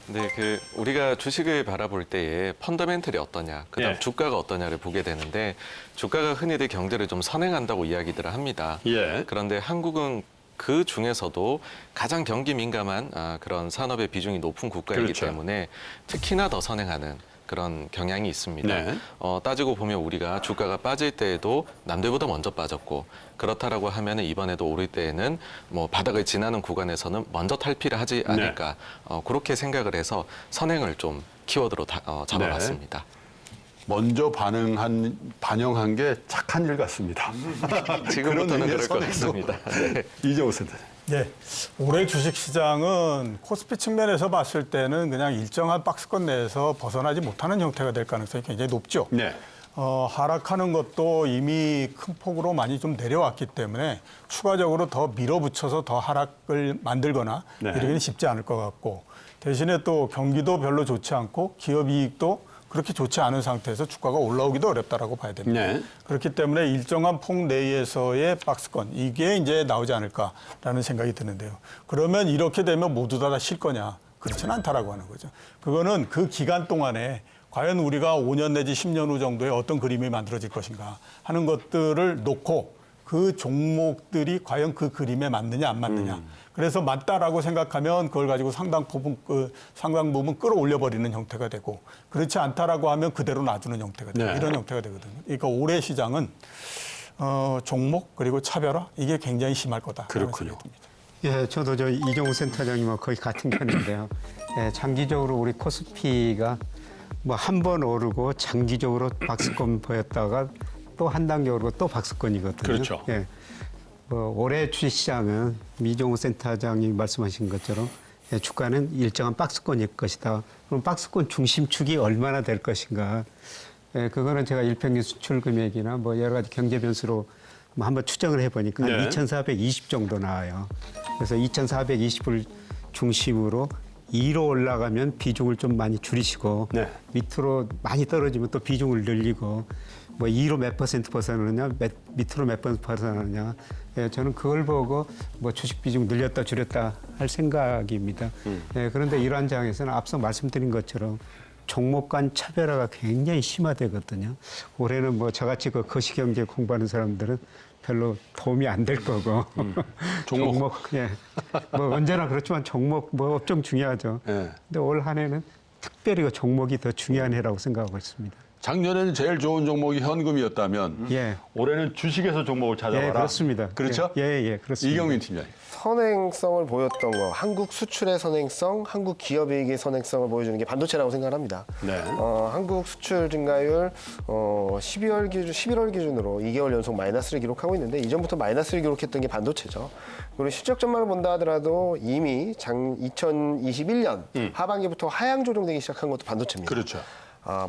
S3: 네, 우리가 주식을 바라볼 때에 펀더멘털이 어떠냐, 그다음
S1: 예.
S3: 주가가 어떠냐를 보게 되는데 주가가 흔히들 경제를 좀 선행한다고 이야기들을 합니다.
S1: 예.
S3: 그런데 한국은 그 중에서도 가장 경기 민감한 그런 산업의 비중이 높은 국가이기
S1: 그렇죠.
S3: 때문에 특히나 더 선행하는 그런 경향이 있습니다.
S1: 네.
S3: 따지고 보면 우리가 주가가 빠질 때에도 남들보다 먼저 빠졌고 그렇다라고 하면은 이번에도 오를 때에는 뭐 바닥을 지나는 구간에서는 먼저 탈피를 하지 않을까 그렇게 생각을 해서 선행을 좀 키워드로 잡아봤습니다.
S1: 먼저 반영한 게 착한 일 같습니다.
S3: 지금부터는
S1: 의미의
S3: 그럴 것
S1: 선행도.
S3: 같습니다. 네.
S1: 이종호 센터님.
S4: 네. 올해 주식시장은 코스피 측면에서 봤을 때는 그냥 일정한 박스권 내에서 벗어나지 못하는 형태가 될 가능성이 굉장히 높죠.
S1: 네.
S4: 하락하는 것도 이미 큰 폭으로 많이 좀 내려왔기 때문에 추가적으로 더 밀어붙여서 더 하락을 만들거나
S1: 네.
S4: 이러기는 쉽지 않을 것 같고 대신에 또 경기도 별로 좋지 않고 기업 이익도 그렇게 좋지 않은 상태에서 주가가 올라오기도 어렵다라고 봐야 됩니다.
S1: 네.
S4: 그렇기 때문에 일정한 폭 내에서의 박스권 이게 이제 나오지 않을까라는 생각이 드는데요. 그러면 이렇게 되면 모두 다 쉴 거냐? 그렇지는 않다라고 하는 거죠. 그거는 그 기간 동안에 과연 우리가 5년 내지 10년 후 정도에 어떤 그림이 만들어질 것인가 하는 것들을 놓고 그 종목들이 과연 그 그림에 맞느냐 안 맞느냐. 그래서 맞다라고 생각하면 그걸 가지고 상당 부분 끌어올려 버리는 형태가 되고 그렇지 않다라고 하면 그대로 놔주는 형태가 되고
S1: 네.
S4: 이런 형태가 되거든요. 그러니까 올해 시장은 종목 그리고 차별화 이게 굉장히 심할 거다.
S1: 그렇군요.
S2: 예, 저도 저 이종우 센터장님과 거의 같은 편인데요. 예, 장기적으로 우리 코스피가 뭐 한 번 오르고 장기적으로 박스권 보였다가 또 한 단계 오르고 또 박스권이거든요.
S1: 그렇죠.
S2: 예. 올해 주식시장은 이종우 센터장이 말씀하신 것처럼 예, 주가는 일정한 박스권일 것이다. 그럼 박스권 중심축이 얼마나 될 것인가. 예, 그거는 제가 일평균 수출 금액이나 뭐 여러 가지 경제 변수로 뭐 한번 추정을 해보니까
S1: 네.
S2: 한 2,420 정도 나와요. 그래서 2,420을 중심으로 2로 올라가면 비중을 좀 많이 줄이시고
S1: 네.
S2: 밑으로 많이 떨어지면 또 비중을 늘리고 뭐 2로 몇 퍼센트 벗어나느냐, 밑으로 몇 퍼센트 벗어나느냐. 예, 저는 그걸 보고 뭐 주식 비중 늘렸다 줄였다 할 생각입니다. 예, 그런데 이러한 장에서는 앞서 말씀드린 것처럼 종목 간 차별화가 굉장히 심화되거든요. 올해는 뭐 저같이 그 거시경제 공부하는 사람들은 별로 도움이 안 될 거고 종목 예. 뭐 언제나 그렇지만 종목 뭐 업종 중요하죠.
S1: 예.
S2: 근데 올 한 해는 특별히 그 종목이 더 중요한 해라고 생각하고 있습니다.
S1: 작년에는 제일 좋은 종목이 현금이었다면
S2: 예.
S1: 올해는 주식에서 종목을 찾아봐라.
S2: 예, 그렇습니다.
S1: 그렇죠?
S2: 예, 그렇습니다.
S1: 이경민 팀장님.
S5: 선행성을 보였던 거, 한국 수출의 선행성, 한국 기업이익의 선행성을 보여주는 게 반도체라고 생각합니다.
S1: 네.
S5: 한국 수출 증가율 11월 기준으로 2개월 연속 마이너스를 기록하고 있는데 이전부터 마이너스를 기록했던 게 반도체죠. 그리고 실적 전망을 본다 하더라도 이미 2021년 하반기부터 하향 조정되기 시작한 것도 반도체입니다.
S1: 그렇죠.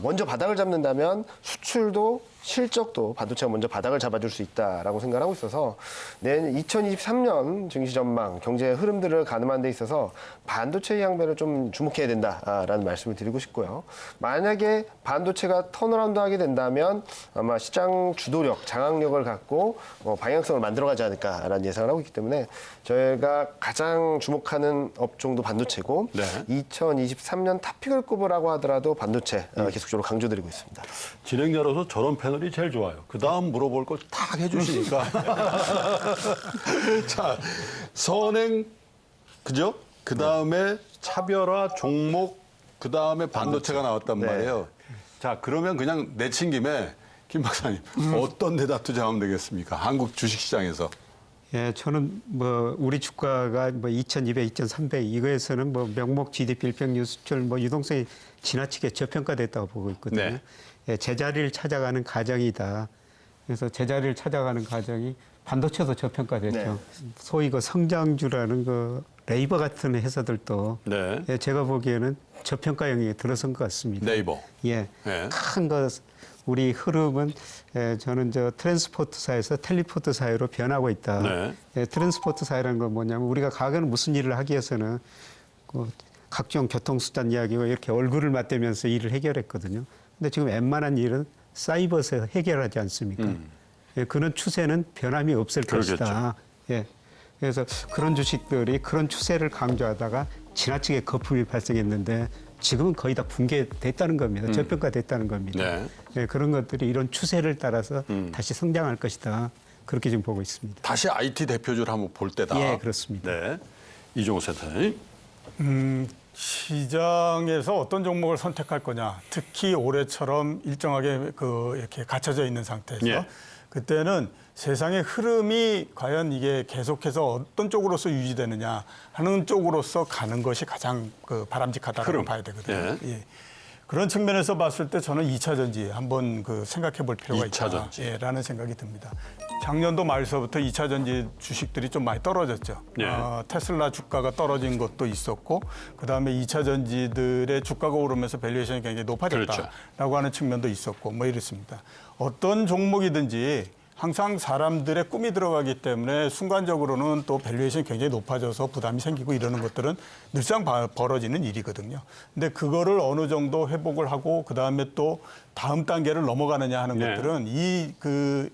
S5: 먼저 바닥을 잡는다면 수출도 실적도 반도체가 먼저 바닥을 잡아줄 수 있다라고 생각하고 있어서 내년 2023년 증시 전망, 경제의 흐름들을 가늠하는 데 있어서 반도체 양배를 좀 주목해야 된다라는 말씀을 드리고 싶고요. 만약에 반도체가 턴어라운드 하게 된다면 아마 시장 주도력, 장악력을 갖고 방향성을 만들어가지 않을까라는 예상을 하고 있기 때문에 저희가 가장 주목하는 업종도 반도체고
S1: 네.
S5: 2023년 탑픽을 꼽으라고 하더라도 반도체 계속적으로 강조드리고 있습니다.
S1: 진행자로서 저런 패널이 제일 좋아요. 그 다음 물어볼 걸 딱 해주시니까. 자, 선행, 그죠? 그 다음에 차별화, 종목, 그 다음에 반도체가 나왔단
S5: 네.
S1: 말이에요. 자, 그러면 그냥 내친 김에 김 박사님, 어떤 데다 투자하면 되겠습니까? 한국 주식시장에서.
S2: 예, 저는 뭐 우리 주가가 뭐 2,200, 2,300 이거에서는 뭐 명목 GDP, 일평균 수출 뭐 유동성이 지나치게 저평가됐다고 보고 있거든요.
S1: 네.
S2: 예, 제자리를 찾아가는 과정이다. 그래서 제자리를 찾아가는 과정이 반도체도 저평가됐죠.
S5: 네.
S2: 소위 그 성장주라는 그 네이버 같은 회사들도
S1: 네.
S2: 예, 제가 보기에는 저평가 영역에 들어선 것 같습니다.
S1: 네이버.
S2: 예,
S1: 네.
S2: 큰 것 우리 흐름은 저는 저 트랜스포트사에서 텔리포트 사회로 변하고 있다.
S1: 네.
S2: 예, 트랜스포트 사회라는 건 뭐냐면 우리가 과거에는 무슨 일을 하기 위해서는 그 각종 교통수단 이야기와 이렇게 얼굴을 맞대면서 일을 해결했거든요. 근데 지금 웬만한 일은 사이버에서 해결하지 않습니까? 예, 그런 추세는 변함이 없을
S1: 그러겠죠.
S2: 것이다. 예. 그래서 그런 주식들이 그런 추세를 강조하다가 지나치게 거품이 발생했는데 지금은 거의 다 붕괴됐다는 겁니다. 저평가됐다는 겁니다.
S1: 네.
S2: 예, 그런 것들이 이런 추세를 따라서 다시 성장할 것이다. 그렇게 지금 보고 있습니다.
S1: 다시 IT 대표주를 한번 볼 때다.
S2: 예, 그렇습니다.
S1: 네. 이종호 센터님.
S4: 시장에서 어떤 종목을 선택할 거냐, 특히 올해처럼 일정하게 이렇게 갇혀져 있는 상태에서
S1: 예.
S4: 그때는 세상의 흐름이 과연 이게 계속해서 어떤 쪽으로서 유지되느냐 하는 쪽으로서 가는 것이 가장 바람직하다고
S1: 흐름.
S4: 봐야 되거든요.
S1: 예.
S4: 예. 그런 측면에서 봤을 때 저는 2차 전지 한번 생각해 볼 필요가
S1: 2차 전지.
S4: 있다라는 생각이 듭니다. 작년도 말서부터 2차 전지 주식들이 좀 많이 떨어졌죠.
S1: 예.
S4: 테슬라 주가가 떨어진 것도 있었고 그다음에 2차 전지들의 주가가 오르면서 밸류에이션이 굉장히 높아졌다라고
S1: 그렇죠.
S4: 하는 측면도 있었고 뭐 이렇습니다. 어떤 종목이든지 항상 사람들의 꿈이 들어가기 때문에 순간적으로는 또 밸류에이션이 굉장히 높아져서 부담이 생기고 이러는 것들은 늘상 벌어지는 일이거든요. 근데 그거를 어느 정도 회복을 하고 그다음에 또 다음 단계를 넘어가느냐 하는
S1: 네.
S4: 것들은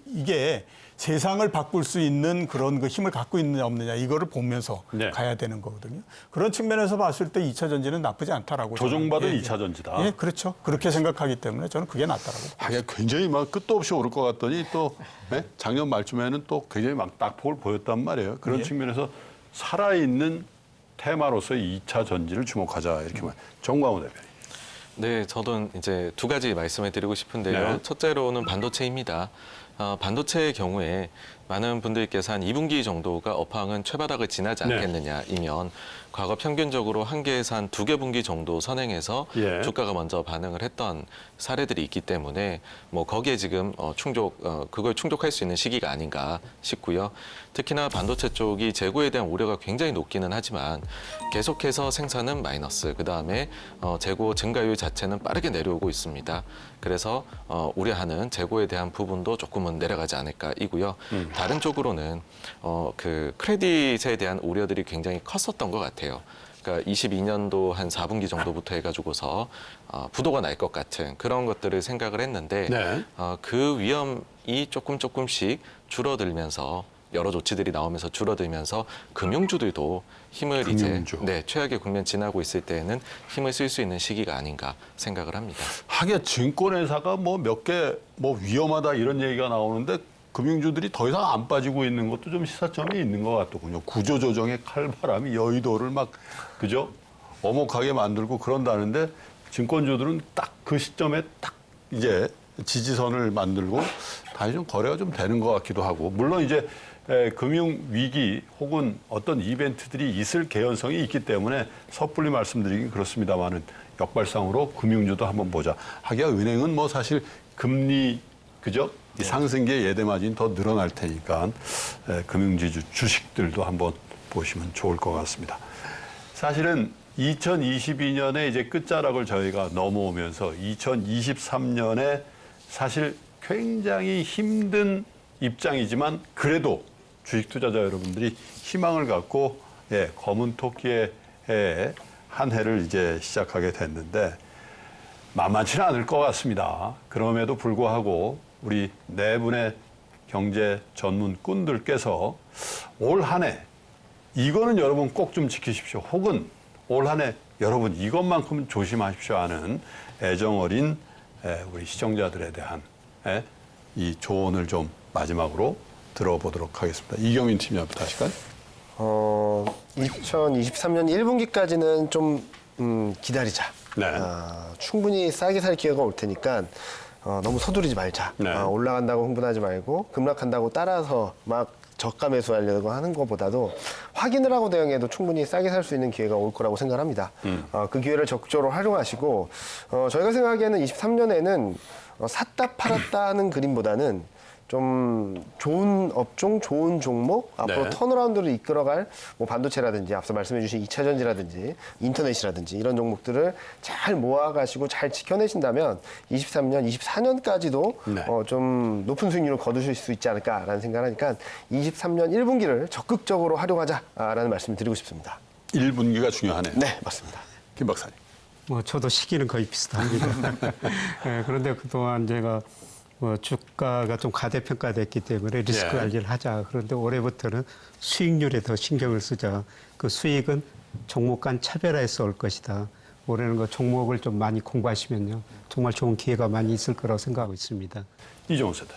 S4: 이게 세상을 바꿀 수 있는 그런 힘을 갖고 있느냐 없느냐 이거를 보면서
S1: 네.
S4: 가야 되는 거거든요. 그런 측면에서 봤을 때 2차 전지는 나쁘지 않다라고.
S1: 조정받은
S4: 저는
S1: 2차 전지다.
S4: 예, 그렇죠. 그렇게 생각하기 때문에 저는 그게 낫다라고.
S1: 하긴 굉장히 막 끝도 없이 오를 것 같더니 또 작년 말쯤에는 또 굉장히 막 낙폭을 보였단 말이에요. 그런
S4: 예.
S1: 측면에서 살아있는 테마로서의 2차 전지를 주목하자 이렇게 말. 정광훈 대표님.
S3: 네, 저도 이제 두 가지 말씀을 드리고 싶은데요.
S1: 네.
S3: 첫째로는 반도체입니다. 반도체의 경우에 많은 분들께서 한 2분기 정도가 업황은 최바닥을 지나지
S1: 네.
S3: 않겠느냐이면 과거 평균적으로 한 개에서 한 2개 분기 정도 선행해서
S1: 예.
S3: 주가가 먼저 반응을 했던 사례들이 있기 때문에 뭐 거기에 지금 그걸 충족할 수 있는 시기가 아닌가 싶고요. 특히나 반도체 쪽이 재고에 대한 우려가 굉장히 높기는 하지만 계속해서 생산은 마이너스, 그다음에 재고 증가율 자체는 빠르게 내려오고 있습니다. 그래서 우려하는 재고에 대한 부분도 조금은 내려가지 않을까이고요. 다른 쪽으로는 그 크레딧에 대한 우려들이 굉장히 컸었던 것 같아요. 그러니까 22년도 한 4분기 정도부터 해가지고서 부도가 날 것 같은 그런 것들을 생각을 했는데
S1: 네.
S3: 그 위험이 조금씩 줄어들면서 여러 조치들이 나오면서 줄어들면서 금융주들도 힘을
S1: 금융주.
S3: 이제 최악의 국면 지나고 있을 때에는 힘을 쓸 수 있는 시기가 아닌가 생각을 합니다.
S1: 하긴 증권회사가 뭐 몇 개 뭐 위험하다 이런 얘기가 나오는데 금융주들이 더 이상 안 빠지고 있는 것도 좀 시사점이 있는 것 같더군요. 구조조정의 칼바람이 여의도를 막 그죠? 어목하게 만들고 그런다는데 증권주들은 딱 그 시점에 딱 이제 지지선을 만들고 다시 좀 거래가 좀 되는 것 같기도 하고 물론 이제 금융 위기 혹은 어떤 이벤트들이 있을 개연성이 있기 때문에 섣불리 말씀드리긴 그렇습니다만은 역발상으로 금융주도 한번 보자. 하기야 은행은 뭐 사실 금리 그죠? 이 상승기에 예대 마진이 더 늘어날 테니까 금융지주 주식들도 한번 보시면 좋을 것 같습니다. 사실은 2022년에 이제 끝자락을 저희가 넘어오면서 2023년에 사실 굉장히 힘든 입장이지만 그래도 주식 투자자 여러분들이 희망을 갖고 검은 토끼의 한 해를 이제 시작하게 됐는데 만만치는 않을 것 같습니다. 그럼에도 불구하고 우리 네 분의 경제 전문 꾼들께서 올 한 해 이거는 여러분 꼭 좀 지키십시오. 혹은 올 한 해 여러분 이것만큼 조심하십시오 하는 애정어린 우리 시청자들에 대한 이 조언을 좀 마지막으로 들어보도록 하겠습니다. 이경민 팀장부터 하실까요?
S5: 2023년 1분기까지는 좀 기다리자.
S1: 네.
S5: 충분히 싸게 살 기회가 올 테니까 너무 서두르지 말자.
S1: 네.
S5: 올라간다고 흥분하지 말고 급락한다고 따라서 막 저가 매수하려고 하는 것보다도 확인을 하고 대응해도 충분히 싸게 살 수 있는 기회가 올 거라고 생각합니다. 그 기회를 적극적으로 활용하시고 저희가 생각하기에는 23년에는 샀다 팔았다 하는 그림보다는 좀 좋은 업종, 좋은 종목, 앞으로
S1: 네.
S5: 턴어라운드를 이끌어갈 뭐 반도체라든지 앞서 말씀해 주신 2차 전지라든지 인터넷이라든지 이런 종목들을 잘 모아가시고 잘 지켜내신다면 23년, 24년까지도
S1: 네.
S5: 좀 높은 수익률을 거두실 수 있지 않을까라는 생각을 하니까 23년 1분기를 적극적으로 활용하자라는 말씀을 드리고 싶습니다.
S1: 1분기가 중요하네요.
S5: 네, 맞습니다.
S1: 김 박사님.
S2: 뭐 저도 시기는 거의 비슷합니다. 그런데 그동안 제가 뭐 주가가 좀 가대평가됐기 때문에 리스크
S1: 예.
S2: 관리를 하자. 그런데 올해부터는 수익률에 더 신경을 쓰자. 그 수익은 종목 간 차별화해서 올 것이다. 올해는 그 종목을 좀 많이 공부하시면요. 정말 좋은 기회가 많이 있을 거라고 생각하고 있습니다.
S1: 이종훈 세대.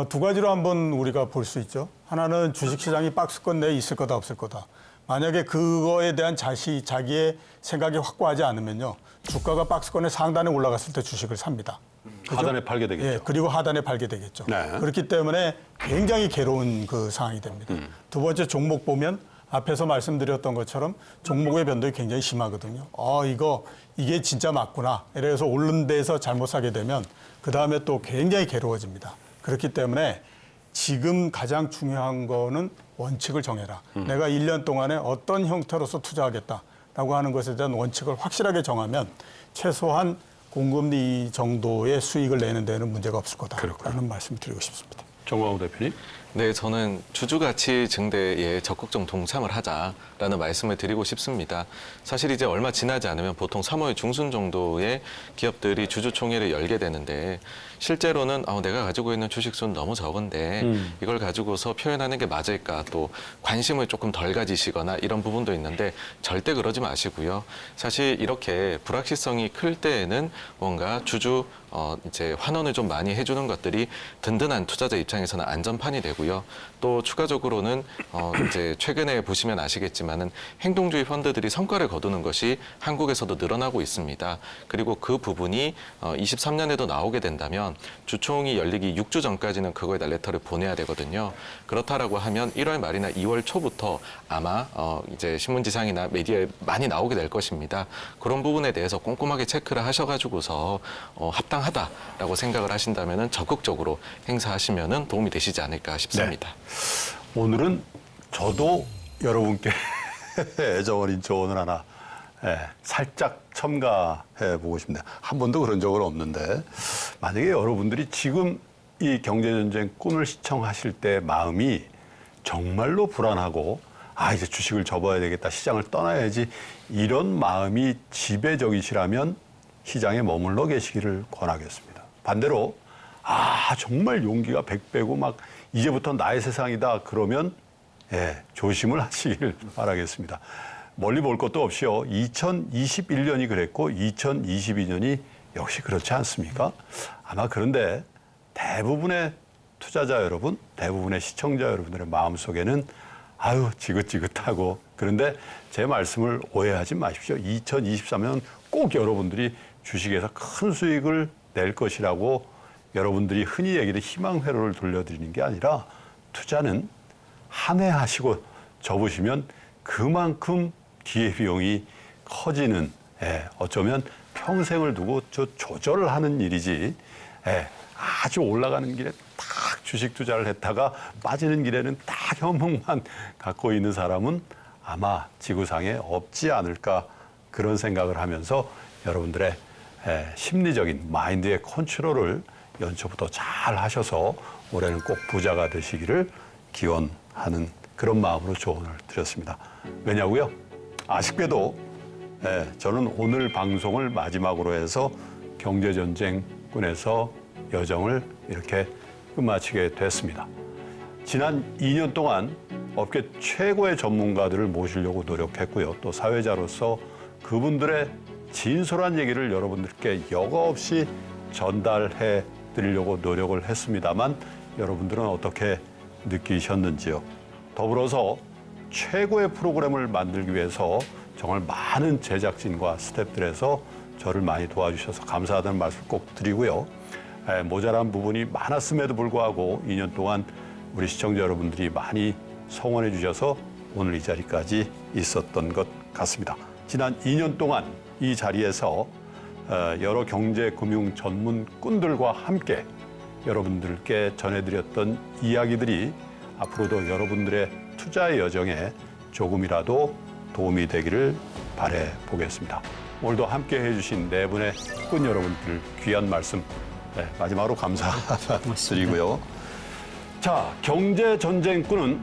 S4: 두 가지로 한번 우리가 볼 수 있죠. 하나는 주식시장이 박스권 내에 있을 거다 없을 거다. 만약에 그거에 대한 자기의 생각이 확고하지 않으면요. 주가가 박스권의 상단에 올라갔을 때 주식을 삽니다. 그죠?
S1: 하단에 팔게 되겠죠.
S4: 예, 그리고 하단에 팔게 되겠죠.
S1: 네.
S4: 그렇기 때문에 굉장히 괴로운 그 상황이 됩니다. 두 번째 종목 보면 앞에서 말씀드렸던 것처럼 종목의 변동이 굉장히 심하거든요. 이게 진짜 맞구나. 이래서 오른 데서 잘못 사게 되면 그 다음에 또 굉장히 괴로워집니다. 그렇기 때문에 지금 가장 중요한 거는 원칙을 정해라. 내가 1년 동안에 어떤 형태로서 투자하겠다라고 하는 것에 대한 원칙을 확실하게 정하면 최소한 공금리 정도의 수익을 내는 데는 문제가 없을 거다라는 말씀을 드리고 싶습니다.
S1: 정광훈 대표님.
S3: 네, 저는 주주가치 증대에 적극 좀 동참을 하자라는 말씀을 드리고 싶습니다. 사실 이제 얼마 지나지 않으면 보통 3월 중순 정도에 기업들이 주주총회를 열게 되는데 실제로는 내가 가지고 있는 주식수는 너무 적은데 이걸 가지고서 표현하는 게 맞을까 또 관심을 조금 덜 가지시거나 이런 부분도 있는데 절대 그러지 마시고요. 사실 이렇게 불확실성이 클 때에는 뭔가 주주 이제 환원을 좀 많이 해주는 것들이 든든한 투자자 입장에서는 안전판이 되고요. 또 추가적으로는 이제 최근에 보시면 아시겠지만은 행동주의 펀드들이 성과를 거두는 것이 한국에서도 늘어나고 있습니다. 그리고 그 부분이 23년에도 나오게 된다면 주총이 열리기 6주 전까지는 그거에 대한 레터를 보내야 되거든요. 그렇다라고 하면 1월 말이나 2월 초부터 아마 이제 신문지상이나 미디어에 많이 나오게 될 것입니다. 그런 부분에 대해서 꼼꼼하게 체크를 하셔가지고서 합당하다라고 생각을 하신다면은 적극적으로 행사하시면은 도움이 되시지 않을까 싶습니다.
S1: 네. 오늘은 저도 여러분께 애정어린 조언을 하나 살짝 첨가해 보고 싶네요. 한 번도 그런 적은 없는데 만약에 여러분들이 지금 이 경제전쟁 꿈을 시청하실 때 마음이 정말로 불안하고 이제 주식을 접어야 되겠다, 시장을 떠나야지, 이런 마음이 지배적이시라면 시장에 머물러 계시기를 권하겠습니다. 반대로 정말 용기가 100배고 막 이제부터 나의 세상이다 그러면 조심을 하시기를 바라겠습니다. 멀리 볼 것도 없이요. 2021년이 그랬고 2022년이 역시 그렇지 않습니까? 아마 그런데 대부분의 투자자 여러분, 대부분의 시청자 여러분들의 마음속에는 지긋지긋하고, 그런데 제 말씀을 오해하지 마십시오. 2023년 꼭 여러분들이 주식에서 큰 수익을 낼 것이라고 여러분들이 흔히 얘기하는 희망 회로를 돌려드리는 게 아니라, 투자는 한 해 하시고 접으시면 그만큼 기회비용이 커지는, 어쩌면 평생을 두고 조절을 하는 일이지, 아주 올라가는 길에 딱 주식 투자를 했다가 빠지는 길에는 딱 현목만 갖고 있는 사람은 아마 지구상에 없지 않을까, 그런 생각을 하면서 여러분들의 심리적인 마인드의 컨트롤을 연초부터 잘 하셔서 올해는 꼭 부자가 되시기를 기원하는 그런 마음으로 조언을 드렸습니다. 왜냐고요? 아쉽게도 저는 오늘 방송을 마지막으로 해서 경제전쟁꾼에서 여정을 이렇게 끝마치게 됐습니다. 지난 2년 동안 업계 최고의 전문가들을 모시려고 노력했고요. 또 사회자로서 그분들의 진솔한 얘기를 여러분들께 여과 없이 전달해 드리려고 노력을 했습니다만, 여러분들은 어떻게 느끼셨는지요? 더불어서 최고의 프로그램을 만들기 위해서 정말 많은 제작진과 스태프들에서 저를 많이 도와주셔서 감사하다는 말씀 꼭 드리고요. 모자란 부분이 많았음에도 불구하고 2년 동안 우리 시청자 여러분들이 많이 성원해 주셔서 오늘 이 자리까지 있었던 것 같습니다. 지난 2년 동안 이 자리에서 여러 경제 금융 전문꾼들과 함께 여러분들께 전해드렸던 이야기들이 앞으로도 여러분들의 투자의 여정에 조금이라도 도움이 되기를 바래 보겠습니다. 오늘도 함께 해주신 네 분의 꾼 여러분들 귀한 말씀 마지막으로 감사드리고요. 자, 경제전쟁꾼은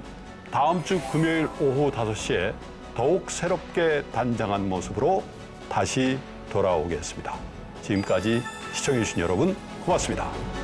S1: 다음 주 금요일 오후 5시에 더욱 새롭게 단장한 모습으로 다시 돌아오겠습니다. 지금까지 시청해주신 여러분 고맙습니다.